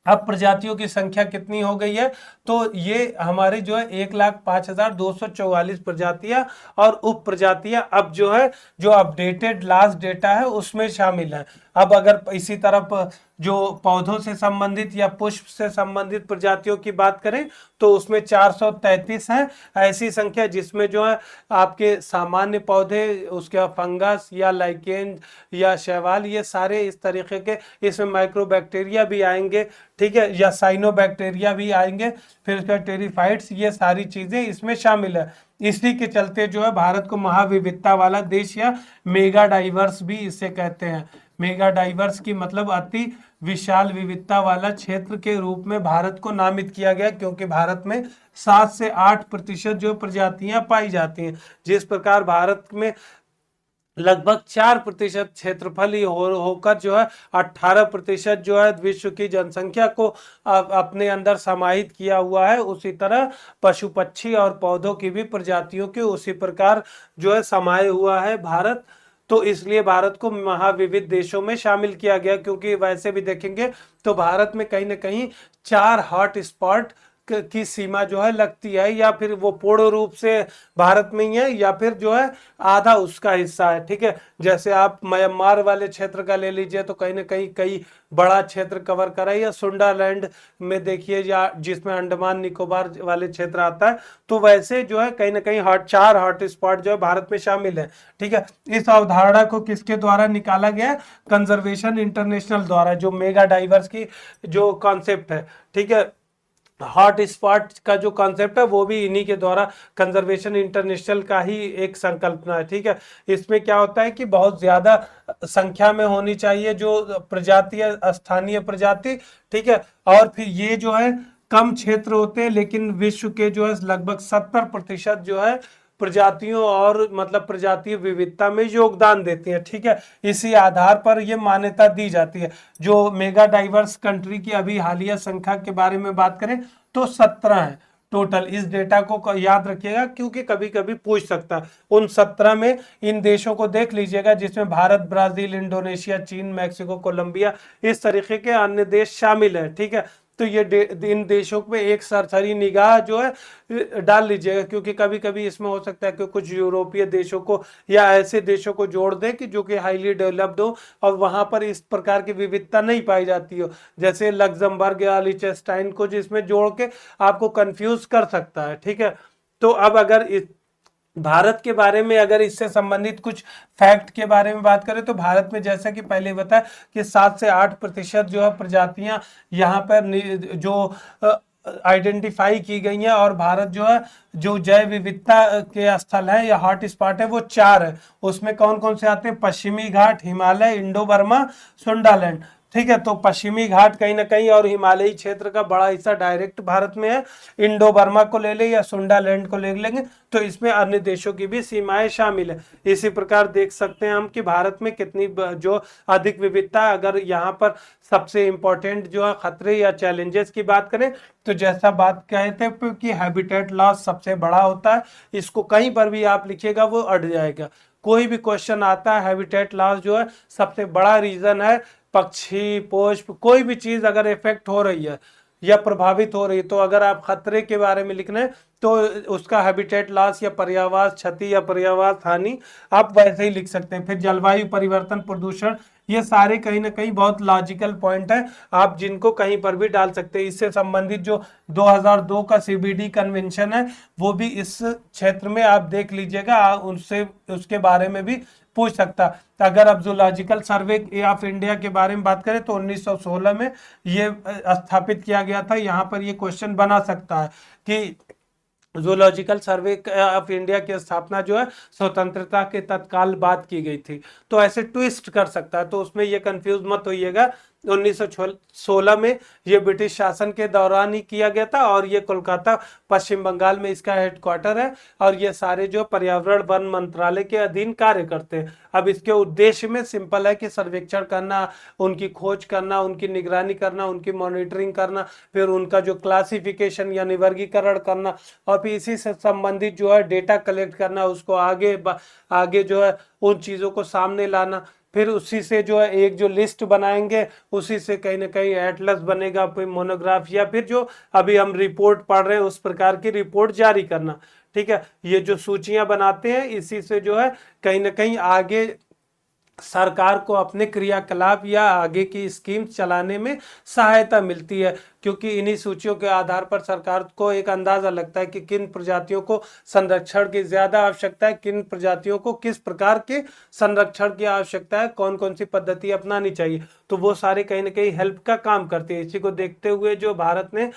अब प्रजातियों की संख्या कितनी हो गई है, तो ये हमारी जो है 1,05,244 प्रजातियां और उप प्रजातियां अब जो है जो अपडेटेड लास्ट डेटा है उसमें शामिल है। अब अगर इसी तरफ जो पौधों से संबंधित या पुष्प से संबंधित प्रजातियों की बात करें तो उसमें 433 है ऐसी संख्या, जिसमें जो है आपके सामान्य पौधे, उसके फंगस या लाइकेन या शैवाल, ये सारे इस तरीके के, इसमें माइक्रोबैक्टीरिया भी आएंगे। ठीक है, या साइनोबैक्टीरिया भी आएंगे, फिर उसका टेरिफाइट्स, ये सारी चीजें इसमें शामिल है। इसी के चलते जो है भारत को महाविविधता वाला देश या मेगा डाइवर्स भी इसे कहते हैं। मेगा डाइवर्स की मतलब अति विशाल विविधता वाला क्षेत्र के रूप में भारत को नामित किया गया, क्योंकि भारत में 7 से 8% जो प्रजातियां पाई जाती हैं। जिस प्रकार भारत में लगभग 4% क्षेत्रफल ही होकर जो है 18% जो है विश्व की जनसंख्या को अपने अंदर समाहित किया हुआ है, उसी तरह पशु पक्षी और पौधों की भी प्रजातियों के उसी प्रकार जो है समाये हुआ है भारत। तो इसलिए भारत को महाविविध देशों में शामिल किया गया, क्योंकि वैसे भी देखेंगे तो भारत में कहीं ना कहीं 4 हॉट स्पॉट की सीमा जो है लगती है, या फिर वो पूर्ण रूप से भारत में ही है या फिर जो है आधा उसका हिस्सा है। ठीक है, जैसे आप म्यांमार वाले क्षेत्र का ले लीजिए तो कहीं ना कहीं कई बड़ा क्षेत्र कवर करा है, या सुंडालैंड में देखिए या जिसमें अंडमान निकोबार वाले क्षेत्र आता है, तो वैसे जो है कहीं ना कहीं 4 हॉट स्पॉट जो है भारत में शामिल है। ठीक है, इस अवधारणा को किसके द्वारा निकाला गया? कंजर्वेशन इंटरनेशनल द्वारा, जो मेगा डाइवर्स की जो कॉन्सेप्ट है। ठीक है, हॉट स्पॉट का जो कॉन्सेप्ट है वो भी इन्हीं के द्वारा, कंजर्वेशन इंटरनेशनल का ही एक संकल्पना है। ठीक है, इसमें क्या होता है कि बहुत ज्यादा संख्या में होनी चाहिए जो प्रजाति है, स्थानीय प्रजाति। ठीक है, और फिर ये जो है कम क्षेत्र होते हैं, लेकिन विश्व के जो है लगभग 70% जो है प्रजातियों और मतलब प्रजातीय विविधता में योगदान देती है। ठीक है, इसी आधार पर यह मान्यता दी जाती है। जो मेगा डाइवर्स कंट्री की अभी हालिया संख्या के बारे में बात करें तो 17 है, टोटल। इस डेटा को याद रखिएगा क्योंकि कभी कभी पूछ सकता है। उन 17 में इन देशों को देख लीजिएगा जिसमें भारत, ब्राजील, इंडोनेशिया, चीन, मैक्सिको, कोलंबिया, इस तरीके के अन्य देश शामिल है। ठीक है, तो ये इन देशों पे एक सरसरी निगाह जो है डाल लीजिएगा, क्योंकि कभी कभी इसमें हो सकता है कि कुछ यूरोपीय देशों को या ऐसे देशों को जोड़ दें कि जो कि हाईली डेवलप्ड हो और वहां पर इस प्रकार की विविधता नहीं पाई जाती हो, जैसे लग्जमबर्ग या लिechtenstein को, जिसमें जोड़ के आपको कंफ्यूज कर सकता है। ठीक है, तो अब अगर भारत के बारे में, अगर इससे संबंधित कुछ फैक्ट के बारे में बात करें तो भारत में जैसा कि पहले बताया कि 7 से 8% जो है प्रजातियां यहाँ पर जो आइडेंटिफाई की गई हैं, और भारत जो है जो जैव विविधता के स्थल है या हॉट स्पॉट है वो 4 है। उसमें कौन कौन से आते हैं? पश्चिमी घाट, हिमालय, इंडो बर्मा, सुंडालैंड। ठीक है, तो पश्चिमी घाट कहीं ना कहीं और हिमालयी क्षेत्र का बड़ा हिस्सा डायरेक्ट भारत में है। इंडो बर्मा को ले ले या सुंडालैंड को ले लेंगे तो इसमें अन्य देशों की भी सीमाएं शामिल है। इसी प्रकार देख सकते हैं हम कि भारत में कितनी जो अधिक विविधता। अगर यहाँ पर सबसे इंपॉर्टेंट जो है खतरे या चैलेंजेस की बात करें तो जैसा बात कहे थे कि हैबिटेट लॉस सबसे बड़ा होता है। इसको कहीं पर भी आप लिखिएगा वो अट जाएगा। कोई भी क्वेश्चन आता है, हैबिटेट लॉस जो है सबसे बड़ा रीजन है। पक्षी, पुष्प, कोई भी चीज अगर इफेक्ट हो रही है या प्रभावित हो रही है, तो अगर आप खतरे के बारे में लिखना है तो उसका हैबिटेट लॉस या पर्यावास क्षति या पर्यावास हानि आप वैसे ही लिख सकते हैं। फिर जलवायु परिवर्तन, प्रदूषण, ये सारे कहीं ना कहीं बहुत लॉजिकल पॉइंट है, आप जिनको कहीं पर भी डाल सकते हैं। इससे संबंधित जो 2002 का सीबीडी कन्वेंशन है वो भी इस क्षेत्र में आप देख लीजिएगा, उनसे उसके बारे में भी पूछ सकता। अगर अब जूलॉजिकल सर्वे ऑफ इंडिया के बारे में बात करें तो 1916 में ये स्थापित किया गया था। यहाँ पर ये क्वेश्चन बना सकता है कि जूलॉजिकल सर्वे ऑफ इंडिया की स्थापना जो है स्वतंत्रता के तत्काल बाद की गई थी, तो ऐसे ट्विस्ट कर सकता है, तो उसमें ये कंफ्यूज मत होइएगा। 1916 में ये ब्रिटिश शासन के दौरान ही किया गया था और ये कोलकाता, पश्चिम बंगाल में इसका हेडक्वार्टर है, और ये सारे जो पर्यावरण वन मंत्रालय के अधीन कार्य करते हैं। अब इसके उद्देश्य में सिंपल है कि सर्वेक्षण करना, उनकी खोज करना, उनकी निगरानी करना, उनकी मॉनिटरिंग करना, फिर उनका जो क्लासिफिकेशन यानी वर्गीकरण करना, और फिर इसी से संबंधित जो है डेटा कलेक्ट करना, उसको आगे जो है उन चीजों को सामने लाना, फिर उसी से जो है एक जो लिस्ट बनाएंगे, उसी से कहीं ना कहीं एटलस बनेगा, फिर मोनोग्राफ, या फिर जो अभी हम रिपोर्ट पढ़ रहे हैं उस प्रकार की रिपोर्ट जारी करना। ठीक है, ये जो सूचियां बनाते हैं इसी से जो है कहीं ना कहीं आगे सरकार को अपने क्रियाकलाप या आगे की स्कीम चलाने में सहायता मिलती है, क्योंकि इन्हीं सूचियों के आधार पर सरकार को एक अंदाजा लगता है कि किन प्रजातियों को संरक्षण की ज्यादा आवश्यकता है, किन प्रजातियों को किस प्रकार के संरक्षण की आवश्यकता है, कौन कौन सी पद्धति अपनानी चाहिए, तो वो सारे कहीं ना कहीं हेल्प का काम करते हैं। इसी को देखते हुए जो भारत ने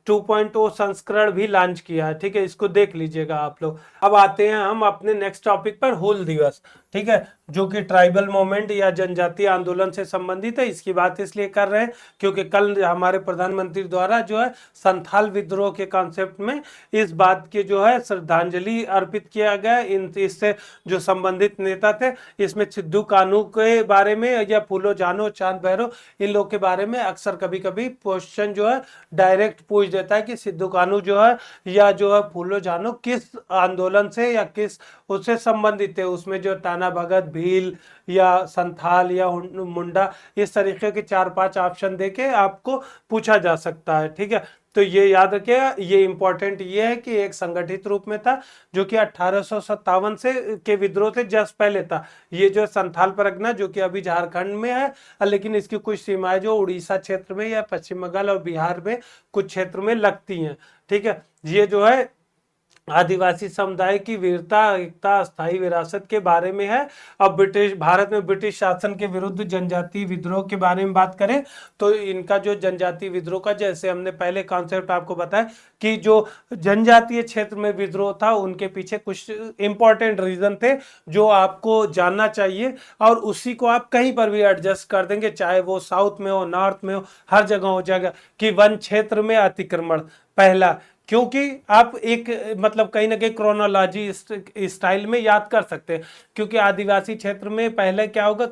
2.0 संस्करण भी लॉन्च किया है। ठीक है, इसको देख लीजिएगा आप लोग। अब आते हैं हम अपने नेक्स्ट टॉपिक पर, हूल दिवस। ठीक है, जो कि ट्राइबल मूवमेंट या जनजातीय आंदोलन से संबंधित है। इसकी बात इसलिए कर रहे हैं क्योंकि कल हमारे प्रधानमंत्री द्वारा जो है संथाल विद्रोह के कॉन्सेप्ट में इस बात की जो है श्रद्धांजलि अर्पित किया गया। इससे जो संबंधित नेता थे, इसमें सिद्धू कान्हू के बारे में या फूलो जानो, चांद भैरव, इन लोग के बारे में अक्सर कभी कभी क्वेश्चन जो है डायरेक्ट पूछ देता है कि सिद्धू कान्हू जो है या जो है फूलो जानो किस आंदोलन से या किस उससे संबंधित है। उसमें जो टाना भगत, भील या संथाल या मुंडा, इस तरीके के 4-5 ऑप्शन देके आपको पूछा जा सकता है। ठीक है, तो ये याद रखिएगा। ये इंपॉर्टेंट ये है कि एक संगठित रूप में था जो कि 1857 से के विद्रोह से जस्ट पहले था। ये जो संथाल परगना जो कि अभी झारखंड में है, लेकिन इसकी कुछ सीमाएं जो उड़ीसा क्षेत्र में या पश्चिम बंगाल और बिहार में कुछ क्षेत्र में लगती हैं। ठीक है, ये जो है आदिवासी समुदाय की वीरता, एकता, स्थायी विरासत के बारे में है। अब भारत में ब्रिटिश शासन के विरुद्ध जनजातीय विद्रोह के बारे में बात करें तो इनका जो जनजातीय विद्रोह का, जैसे हमने पहले कॉन्सेप्ट आपको बताया कि जो जनजातीय क्षेत्र में विद्रोह था उनके पीछे कुछ इंपॉर्टेंट रीजन थे जो आपको जानना चाहिए, और उसी को आप कहीं पर भी एडजस्ट कर देंगे, चाहे वो साउथ में हो, नॉर्थ में हो, हर जगह हो जाएगा। कि वन क्षेत्र में अतिक्रमण, पहला क्योंकि आप एक मतलब कहीं ना कहीं क्रोनोलॉजी स्टाइल में याद कर सकते हैं, क्योंकि आदिवासी क्षेत्र में पहले क्या होगा,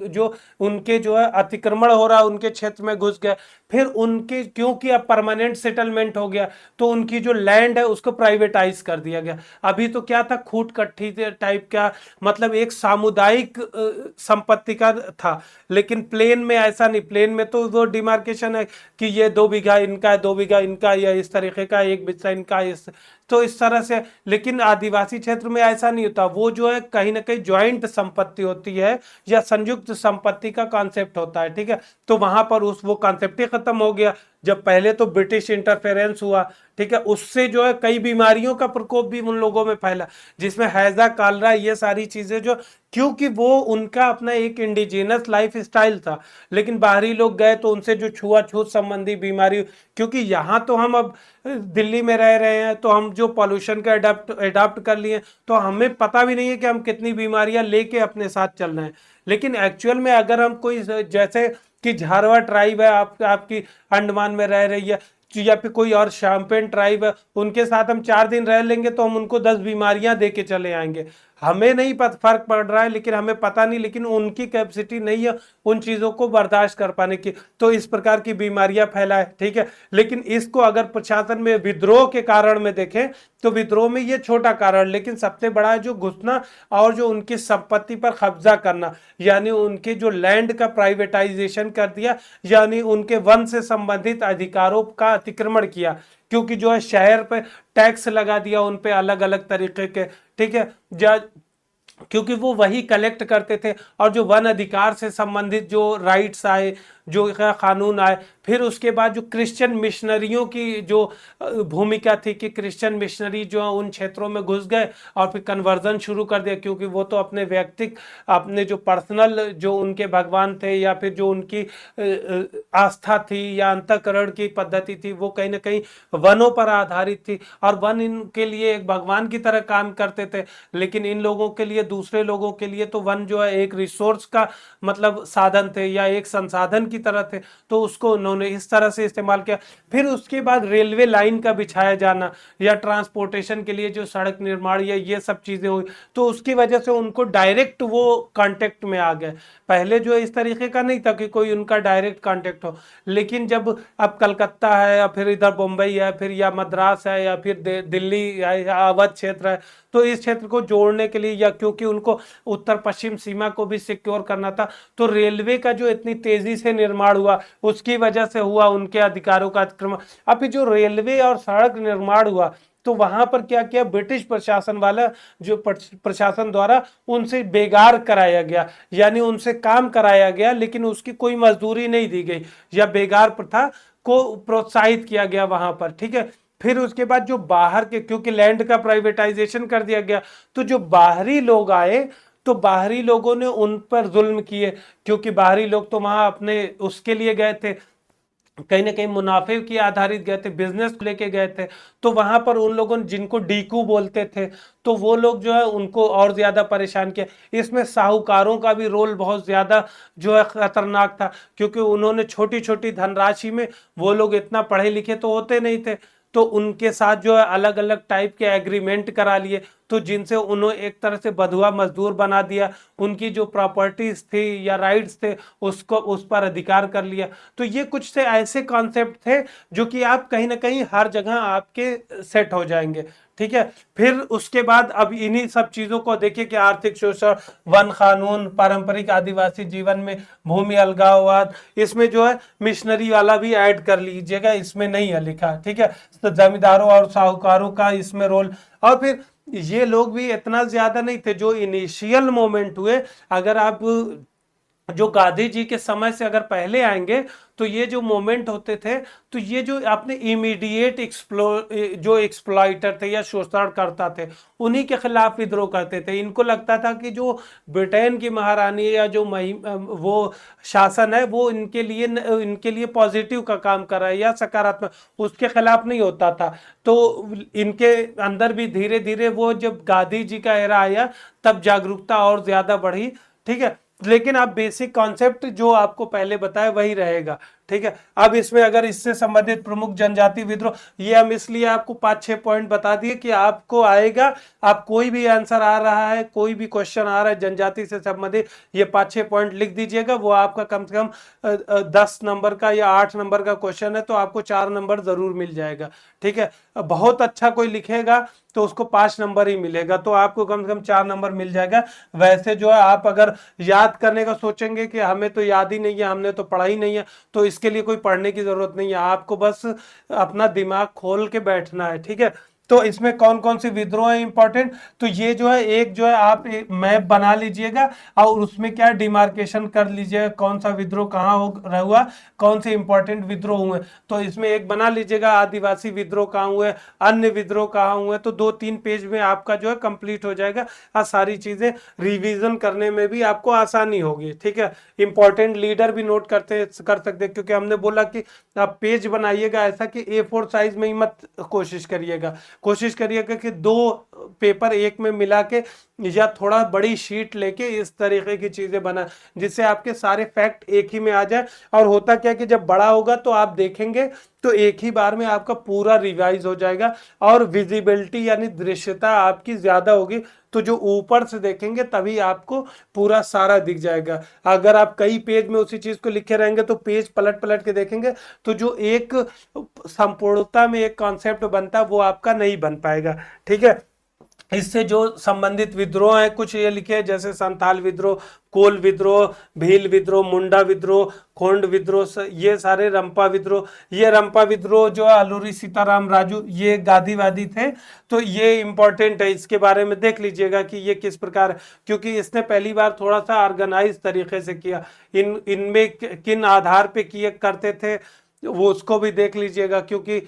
जो उनके जो है अतिक्रमण हो रहा, उनके क्षेत्र में घुस गए, फिर उनके क्योंकि अब परमानेंट सेटलमेंट हो गया तो उनकी जो लैंड है उसको प्राइवेटाइज कर दिया गया। अभी तो क्या था, खूट कट्ठी टाइप का, मतलब एक सामुदायिक संपत्ति का था, लेकिन प्लेन में ऐसा नहीं। प्लेन में तो वो डिमार्केशन है कि ये 2 बीघा इनका है, 2 बीघा इनका, या इस तरीके का 1 बिस्सा इनका, तो इस तरह से। लेकिन आदिवासी क्षेत्र में ऐसा नहीं होता, वो जो है कहीं ना कहीं ज्वाइंट संपत्ति होती है या संयुक्त संपत्ति का कॉन्सेप्ट होता है, ठीक है। तो वहां पर उस वो कॉन्सेप्ट ही खत्म हो गया जब पहले तो ब्रिटिश इंटरफेरेंस हुआ, ठीक है। उससे जो है कई बीमारियों का प्रकोप भी उन लोगों में फैला, जिसमें हैजा, कालरा, ये सारी चीजें जो, क्योंकि वो उनका अपना एक इंडिजिनस लाइफ स्टाइल था। लेकिन बाहरी लोग गए तो उनसे जो छुआछूत संबंधी बीमारी, क्योंकि यहाँ तो हम अब दिल्ली में रह रहे हैं तो हम जो पॉल्यूशन का अडाप्ट कर लिए, तो हमें पता भी नहीं है कि हम कितनी बीमारियां लेके अपने साथ चल रहे हैं। लेकिन एक्चुअल में अगर हम कोई, जैसे कि झारवा ट्राइब है आपकी अंडमान में रह रही है, या फिर कोई और शैम्पेन ट्राइब है, उनके साथ हम 4 दिन रह लेंगे तो हम उनको 10 बीमारियां दे के चले आएंगे। हमें नहीं फर्क पड़ रहा है, लेकिन हमें पता नहीं, लेकिन उनकी कैपेसिटी नहीं है उन चीजों को बर्दाश्त कर पाने की, तो इस प्रकार की बीमारियां फैलाए, ठीक है। लेकिन इसको अगर प्रशासन में विद्रोह के कारण में देखें तो विद्रोह में ये छोटा कारण, लेकिन सबसे बड़ा है जो घुसना और जो उनकी संपत्ति पर कब्जा करना, यानी उनके जो लैंड का प्राइवेटाइजेशन कर दिया, यानी उनके वन से संबंधित अधिकारों का अतिक्रमण किया। क्योंकि जो है शहर पे टैक्स लगा दिया उन पे अलग अलग तरीके के, ठीक है। क्योंकि वो वही कलेक्ट करते थे, और जो वन अधिकार से संबंधित जो राइट्स आए, जो कानून आए, फिर उसके बाद जो क्रिश्चियन मिशनरियों की जो भूमिका थी कि क्रिश्चियन मिशनरी जो उन क्षेत्रों में घुस गए और फिर कन्वर्जन शुरू कर दिया, क्योंकि वो तो अपने व्यक्तिक, अपने जो पर्सनल जो उनके भगवान थे या फिर जो उनकी आस्था थी या अंतःकरण की पद्धति थी, वो कहीं ना कहीं वनों पर आधारित थी, और वन इनके लिए एक भगवान की तरह काम करते थे। लेकिन इन लोगों के लिए, दूसरे लोगों के लिए तो वन जो है एक रिसोर्स का मतलब साधन थे या एक संसाधन की तरह थे, तो उसको उन्होंने इस तरह से इस्तेमाल किया। फिर उसके बाद रेलवे लाइन का बिछाया जाना या ट्रांसपोर्टेशन के लिए जो सड़क निर्माण या ये सब चीजें हुई, तो उसकी वजह से उनको डायरेक्ट वो कांटेक्ट में आ गए। पहले जो इस तरीके का नहीं था कि कोई उनका डायरेक्ट कांटेक्ट हो, लेकिन जब अब कलकत्ता है या फिर इधर मुंबई है, फिर या मद्रास है या फिर दिल्ली या अवध क्षेत्र है, तो इस क्षेत्र को जोड़ने के लिए, या क्योंकि उनको उत्तर पश्चिम सीमा को भी सिक्योर करना था, तो रेलवे का जो इतनी तेजी से निर्माण हुआ उसकी वजह से हुआ उनके अधिकारों का अतिक्रमण। अभी जो रेलवे और सड़क निर्माण हुआ, तो वहां पर क्या किया ब्रिटिश प्रशासन वाला, जो प्रशासन द्वारा उनसे बेगार कराया गया, यानी उनसे काम कराया गया, लेकिन उसकी कोई मजदूरी नहीं दी गई, या बेगार प्रथा को प्रोत्साहित किया गया वहां पर, ठीक है। फिर उसके बाद जो बाहर के, क्योंकि लैंड का प्राइवेटाइजेशन कर दिया गया, तो जो बाहरी लोग आए, तो बाहरी लोगों ने उन पर जुल्म किए, क्योंकि बाहरी लोग तो वहां अपने उसके लिए गए थे, कहीं ना कहीं मुनाफे की आधारित गए थे, बिजनेस लेके गए थे। तो वहां पर उन लोगों ने, जिनको डीकू बोलते थे, तो वो लोग जो है उनको और ज्यादा परेशान किया। इसमें साहूकारों का भी रोल बहुत ज्यादा जो है खतरनाक था, क्योंकि उन्होंने छोटी छोटी धनराशि में, वो लोग इतना पढ़े लिखे तो होते नहीं थे, तो उनके साथ जो है अलग अलग टाइप के एग्रीमेंट करा लिए, तो जिनसे उन्होंने एक तरह से बंधुआ मजदूर बना दिया, उनकी जो प्रॉपर्टीज थी या राइट्स थे उसको उस पर अधिकार कर लिया। तो ये कुछ से ऐसे कॉन्सेप्ट थे जो कि आप कहीं ना कहीं हर जगह आपके सेट हो जाएंगे, ठीक है। फिर उसके बाद अब इन्हीं सब चीजों को देखिए कि आर्थिक शोषण, वन कानून, पारंपरिक आदिवासी जीवन में भूमि अलगाववाद, इसमें जो है मिशनरी वाला भी ऐड कर लीजिएगा, इसमें नहीं है लिखा, ठीक है। तो जमींदारों और साहूकारों का इसमें रोल, और फिर ये लोग भी इतना ज्यादा नहीं थे जो इनिशियल मोमेंट हुए। अगर आप जो गांधी जी के समय से अगर पहले आएंगे, तो ये जो मोमेंट होते थे, तो ये जो आपने इमीडिएट जो एक्सप्लॉइटर थे या शोषण करता थे, उन्हीं के खिलाफ विद्रोह करते थे। इनको लगता था कि जो ब्रिटेन की महारानी या जो वो शासन है, वो इनके लिए पॉजिटिव का काम कर रहा है या सकारात्मक, उसके खिलाफ नहीं होता था। तो इनके अंदर भी धीरे धीरे वो, जब गांधी जी का एरा आया, तब जागरूकता और ज्यादा बढ़ी, ठीक है। लेकिन आप बेसिक कॉन्सेप्ट जो आपको पहले बताया वही रहेगा, ठीक है। अब इसमें अगर इससे संबंधित प्रमुख जनजाति विद्रोह, ये हम इसलिए आपको 5-6 पॉइंट बता दिए कि आपको आएगा, आप कोई भी आंसर आ रहा है, कोई भी क्वेश्चन आ रहा है जनजाति से संबंधित, ये 5-6 पॉइंट लिख दीजिएगा। वो आपका कम से कम 10 नंबर का या 8 नंबर का क्वेश्चन है, तो आपको 4 नंबर जरूर मिल जाएगा। ठीक है, बहुत अच्छा कोई लिखेगा तो उसको 5 नंबर ही मिलेगा, तो आपको कम से कम 4 नंबर मिल जाएगा। वैसे जो है आप अगर याद करने का सोचेंगे कि हमें तो याद ही नहीं है, हमने तो पढ़ा ही नहीं है, तो इसके लिए कोई पढ़ने की जरूरत नहीं है, आपको बस अपना दिमाग खोल के बैठना है। ठीक है, तो इसमें कौन कौन से विद्रोह है इंपॉर्टेंट, तो ये जो है एक जो है आप मैप बना लीजिएगा और उसमें क्या डिमार्केशन कर लीजिएगा, कौन सा विद्रोह कहाँ हो हुआ, कौन से इंपॉर्टेंट विद्रोह हुए। तो इसमें एक बना लीजिएगा आदिवासी विद्रोह कहाँ हुए, अन्य विद्रोह कहाँ हुए, तो 2-3 पेज में आपका जो है कंप्लीट हो जाएगा। और सारी चीजें रिवीजन करने में भी आपको आसानी होगी। ठीक है, इंपॉर्टेंट लीडर भी नोट कर सकते हैं, क्योंकि हमने बोला कि आप पेज बनाइएगा ऐसा कि A4 साइज में ही मत कोशिश करिएगा, कोशिश करिएगा कि 2 पेपर एक में मिला के या थोड़ा बड़ी शीट लेके इस तरीके की चीजें बना, जिससे आपके सारे फैक्ट एक ही में आ जाए। और होता क्या कि जब बड़ा होगा तो आप देखेंगे तो एक ही बार में आपका पूरा रिवाइज हो जाएगा और विजिबिलिटी यानी दृश्यता आपकी ज्यादा होगी। तो जो ऊपर से देखेंगे तभी आपको पूरा सारा दिख जाएगा। अगर आप कई पेज में उसी चीज को लिखे रहेंगे तो पेज पलट पलट के देखेंगे तो जो एक संपूर्णता में एक कॉन्सेप्ट बनता है वो आपका नहीं बन पाएगा। ठीक है, इससे जो संबंधित विद्रोह है कुछ ये लिखे हैं, जैसे संथाल विद्रोह, कोल विद्रोह, भील विद्रोह, मुंडा विद्रोह, खोंड विद्रोह, ये सारे रंपा विद्रोह। ये रंपा विद्रोह जो है अलूरी सीताराम राजू, ये गांधीवादी थे, तो ये इंपॉर्टेंट है, इसके बारे में देख लीजिएगा कि ये किस प्रकार, क्योंकि इसने पहली बार थोड़ा सा ऑर्गेनाइज तरीके से किया। इनमें किन आधार पे किए करते थे वो उसको भी देख लीजिएगा, क्योंकि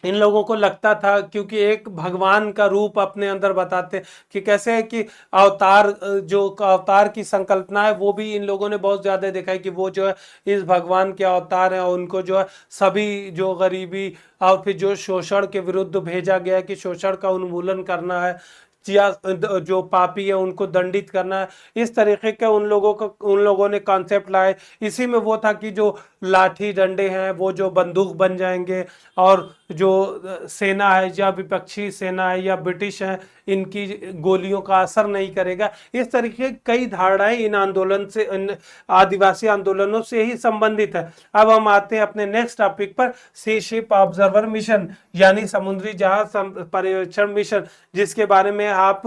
इन लोगों को लगता था, क्योंकि एक भगवान का रूप अपने अंदर बताते कि कैसे है कि अवतार, जो अवतार की संकल्पना है वो भी इन लोगों ने बहुत ज्यादा देखा है कि वो जो है इस भगवान के अवतार है, और उनको जो है सभी जो गरीबी और फिर जो शोषण के विरुद्ध भेजा गया है कि शोषण का उन्मूलन करना है, या जो पापी है उनको दंडित करना है, इस तरीके के उन लोगों ने कॉन्सेप्ट लाए। इसी में वो था कि जो लाठी डंडे हैं वो जो बंदूक बन जाएंगे, और जो सेना है या विपक्षी सेना है या ब्रिटिश है इनकी गोलियों का असर नहीं करेगा। इस तरीके कई धारणाएं इन आंदोलन से, इन आदिवासी आंदोलनों से ही संबंधित है। अब हम आते हैं अपने नेक्स्ट टॉपिक पर, सी शिप ऑब्जर्वर मिशन यानी समुद्री जहाज पर्यवेक्षण मिशन, जिसके बारे में आप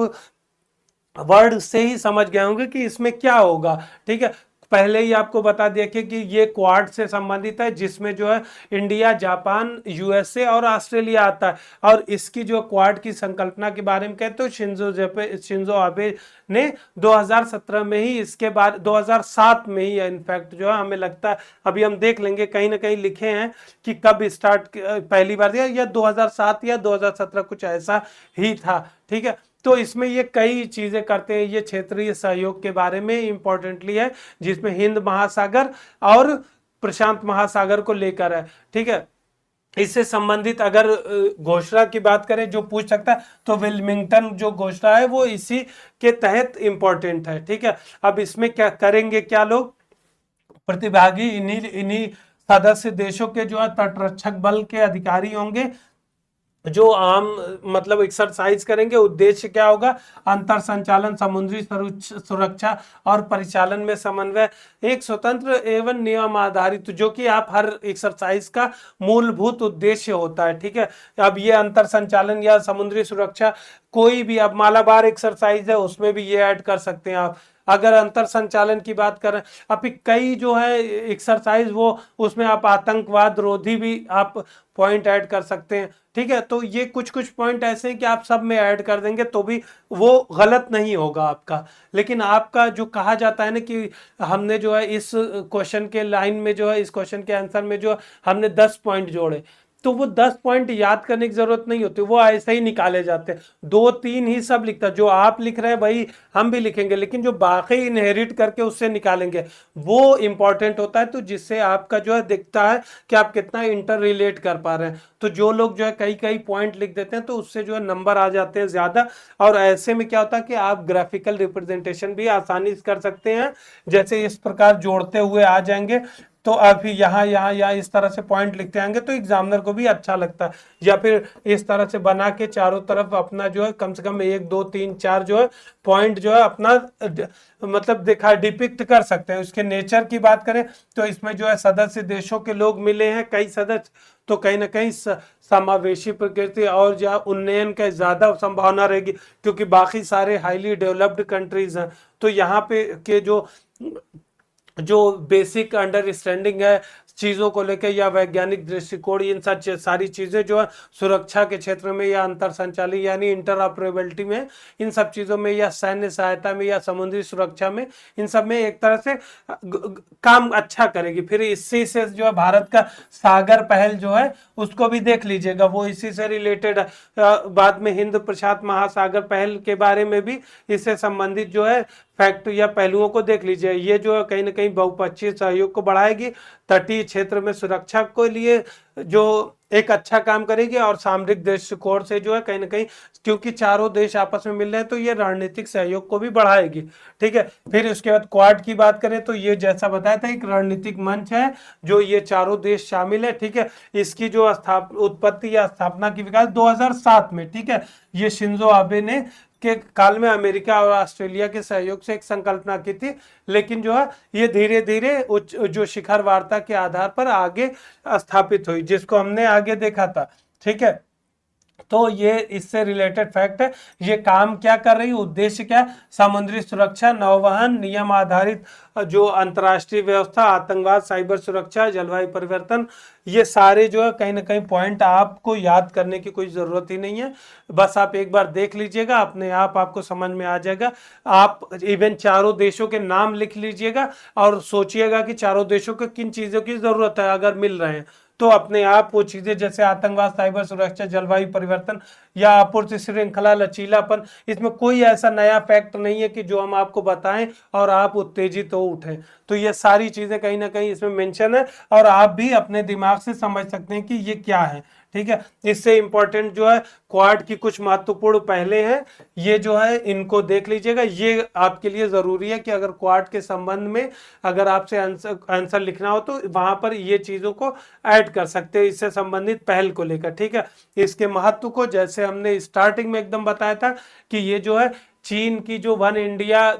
वर्ड से ही समझ गए होंगे कि इसमें क्या होगा। ठीक है, पहले ही आपको बता दिया कि ये क्वाड से संबंधित है, जिसमें जो है इंडिया, जापान, यूएसए और ऑस्ट्रेलिया आता है। और इसकी जो क्वाड की संकल्पना के बारे में कहते हो शिंजो आबे ने 2017 में ही, इसके बाद 2007 में ही इनफैक्ट जो है, हमें लगता है अभी हम देख लेंगे, कहीं ना कहीं लिखे हैं कि कब स्टार्ट पहली बार दिया, या 2007 या 2017 कुछ ऐसा ही था। ठीक है, तो इसमें ये कई चीजें करते हैं, ये क्षेत्रीय सहयोग के बारे में इंपॉर्टेंटली है, जिसमें हिंद महासागर और प्रशांत महासागर को लेकर है। ठीक है, इससे संबंधित अगर घोषणा की बात करें जो पूछ सकता है, तो विल्मिंगटन जो घोषणा है वो इसी के तहत इंपॉर्टेंट है। ठीक है, अब इसमें क्या करेंगे, क्या लोग प्रतिभागी, इन्हीं सदस्य देशों के जो है तटरक्षक बल के अधिकारी होंगे, जो आम मतलब एक्सरसाइज करेंगे। उद्देश्य क्या होगा, अंतर संचालन, समुद्री सुरक्षा और परिचालन में समन्वय, एक स्वतंत्र एवं नियम आधारित, जो कि आप हर एक्सरसाइज का मूलभूत उद्देश्य होता है। ठीक है, अब ये अंतर संचालन या समुद्री सुरक्षा, कोई भी, अब मालाबार एक्सरसाइज है उसमें भी ये ऐड कर सकते हैं आप। अगर अंतर संचालन की बात करें, अभी कई जो है एक्सरसाइज वो, उसमें आप आतंकवाद रोधी भी आप पॉइंट ऐड कर सकते हैं। ठीक है, तो ये कुछ कुछ पॉइंट ऐसे हैं कि आप सब में ऐड कर देंगे तो भी वो गलत नहीं होगा आपका। लेकिन आपका जो कहा जाता है ना कि हमने जो है इस क्वेश्चन के लाइन में जो है, इस क्वेश्चन के आंसर में जो हमने 10 पॉइंट जोड़े, तो वो 10 पॉइंट याद करने की जरूरत नहीं होती, वो ऐसे ही निकाले जाते हैं। 2-3 ही सब लिखता है, जो आप लिख रहे हैं भाई हम भी लिखेंगे, लेकिन जो बाकी इनहेरिट करके उससे निकालेंगे वो इंपॉर्टेंट होता है, तो जिससे आपका जो है दिखता है कि आप कितना इंटर रिलेट कर पा रहे हैं। तो जो लोग जो है कई कई पॉइंट लिख देते हैं तो उससे जो है नंबर आ जाते हैं ज्यादा। और ऐसे में क्या होता है कि आप ग्राफिकल रिप्रेजेंटेशन भी आसानी से कर सकते हैं, जैसे इस प्रकार जोड़ते हुए आ जाएंगे। तो अभी यहाँ इस तरह से पॉइंट लिखते आएंगे तो एग्जामिनर को भी अच्छा लगता है, या फिर इस तरह से बना के चारों तरफ अपना जो है कम से कम 1 2 3 4 जो है पॉइंट जो है अपना मतलब दिखा डिपिक्ट कर सकते हैं। उसके नेचर की बात करें तो इसमें जो है सदस्य देशों के लोग मिले हैं, कई सदस्य, तो कहीं ना कहीं समावेशी प्रकृति और जो उन्नयन का ज्यादा संभावना रहेगी, क्योंकि बाकी सारे हाईली डेवलप्ड कंट्रीज हैं। तो यहाँ पे के जो जो बेसिक अंडरस्टैंडिंग है चीज़ों को लेकर या वैज्ञानिक दृष्टिकोण, इन सारी चीज़ें जो है सुरक्षा के क्षेत्र में या अंतर संचाली यानी इंटरऑपरेबिलिटी में, इन सब चीज़ों में या सैन्य सहायता में या समुद्री सुरक्षा में, इन सब में एक तरह से काम अच्छा करेगी। फिर इसी से जो है भारत का सागर पहल जो है उसको भी देख लीजिएगा, वो इसी से रिलेटेड बाद में हिंद प्रशांत महासागर पहल के बारे में भी इससे संबंधित जो है फैक्ट या पहलुओं को देख लीजिए। ये जो है कहीं ना कहीं बहुपक्षीय सहयोग को बढ़ाएगी, तटीय क्षेत्र में सुरक्षा के लिए जो एक अच्छा काम करेगी, और सामरिक दृष्टिकोण से जो है कहीं ना कहीं क्योंकि चारों देश आपस में मिल रहे हैं तो ये रणनीतिक सहयोग को भी बढ़ाएगी। ठीक है, फिर उसके बाद क्वाड की बात करें तो ये जैसा बताया था एक रणनीतिक मंच है जो ये चारों देश शामिल है। ठीक है, इसकी जो उत्पत्ति या स्थापना की विकास 2007 में, ठीक है, ये शिंजो आबे ने के काल में अमेरिका और ऑस्ट्रेलिया के सहयोग से एक संकल्पना की थी, लेकिन जो है ये धीरे धीरे उच्च जो शिखर वार्ता के आधार पर आगे स्थापित हुई, जिसको हमने आगे देखा था। ठीक है, तो ये इससे रिलेटेड फैक्ट है। ये काम क्या कर रही है, उद्देश्य क्या है, समुद्री सुरक्षा, नौवहन, नियम आधारित जो अंतर्राष्ट्रीय व्यवस्था, आतंकवाद, साइबर सुरक्षा, जलवायु परिवर्तन, ये सारे जो है कहीं ना कहीं पॉइंट आपको याद करने की कोई जरूरत ही नहीं है, बस आप एक बार देख लीजिएगा, अपने आप आपको समझ में आ जाएगा। आप इवन चारों देशों के नाम लिख लीजिएगा और सोचिएगा कि चारों देशों को किन चीजों की जरूरत है, अगर मिल रहे हैं तो अपने आप वो चीजें जैसे आतंकवाद, साइबर सुरक्षा, जलवायु परिवर्तन या आपूर्ति श्रृंखला, लचीलापन, इसमें कोई ऐसा नया फैक्ट नहीं है कि जो हम आपको बताएं और आप उत्तेजित हो उठें। तो ये सारी चीजें कहीं ना कहीं इसमें मेंशन है और आप भी अपने दिमाग से समझ सकते हैं कि ये क्या है। ठीक है, इससे इंपॉर्टेंट जो है क्वाड की कुछ महत्वपूर्ण पहले हैं, ये जो है इनको देख लीजिएगा। ये आपके लिए जरूरी है कि अगर क्वाड के संबंध में अगर आपसे आंसर लिखना हो तो वहां पर ये चीजों को ऐड कर सकते हैं, इससे संबंधित पहल को लेकर। ठीक है, इसके महत्व को जैसे हमने स्टार्टिंग में एकदम बताया था कि ये जो है चीन की जो one India,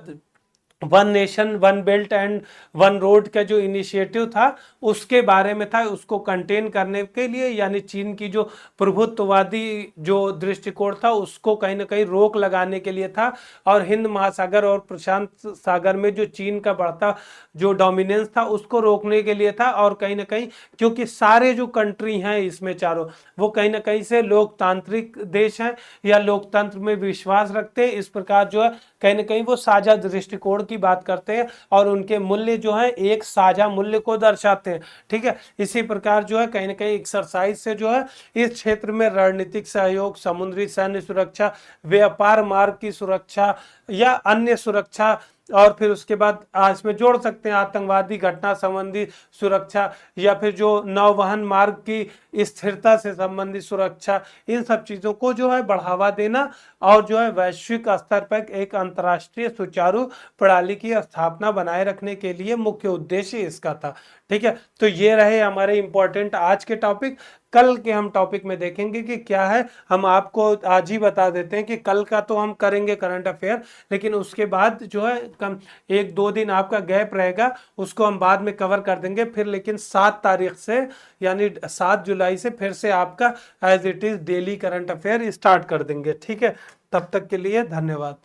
one nation one belt and one road का जो इनिशिएटिव था उसके बारे में था, उसको कंटेन करने के लिए, यानी चीन की जो प्रभुत्ववादी जो दृष्टिकोण था उसको कहीं ना कहीं रोक लगाने के लिए था, और हिंद महासागर और प्रशांत सागर में जो चीन का बढ़ता जो डोमिनेंस था उसको रोकने के लिए था। और कहीं ना कहीं क्योंकि सारे जो कंट्री हैं इसमें चारों, वो कहीं ना कहीं से लोकतांत्रिक देश हैं या लोकतंत्र में विश्वास रखते हैं, इस प्रकार जो है कहीं ना कहीं वो साझा दृष्टिकोण की बात करते हैं और उनके मूल्य जो है एक साझा मूल्य को दर्शाते हैं। ठीक है, इसी प्रकार जो है कहीं ना कहीं एक्सरसाइज से जो है इस क्षेत्र में रणनीतिक सहयोग, समुद्री सैन्य सुरक्षा, व्यापार मार्ग की सुरक्षा या अन्य सुरक्षा, और फिर उसके बाद इसमें जोड़ सकते हैं आतंकवादी घटना संबंधी सुरक्षा या फिर जो नौवहन मार्ग की स्थिरता से संबंधित सुरक्षा, इन सब चीज़ों को जो है बढ़ावा देना और जो है वैश्विक स्तर पर एक अंतर्राष्ट्रीय सुचारू प्रणाली की स्थापना बनाए रखने के लिए मुख्य उद्देश्य इसका था। ठीक है, तो ये रहे हमारे इंपॉर्टेंट आज के टॉपिक। कल के हम टॉपिक में देखेंगे कि क्या है, हम आपको आज ही बता देते हैं कि कल का तो हम करेंगे करंट अफेयर, लेकिन उसके बाद जो है कम 1 2 दिन आपका गैप रहेगा, उसको हम बाद में कवर कर देंगे फिर। लेकिन 7 तारीख से यानी 7 जुलाई से फिर से आपका as it is daily current affair start कर देंगे। ठीक है, तब तक के लिए धन्यवाद।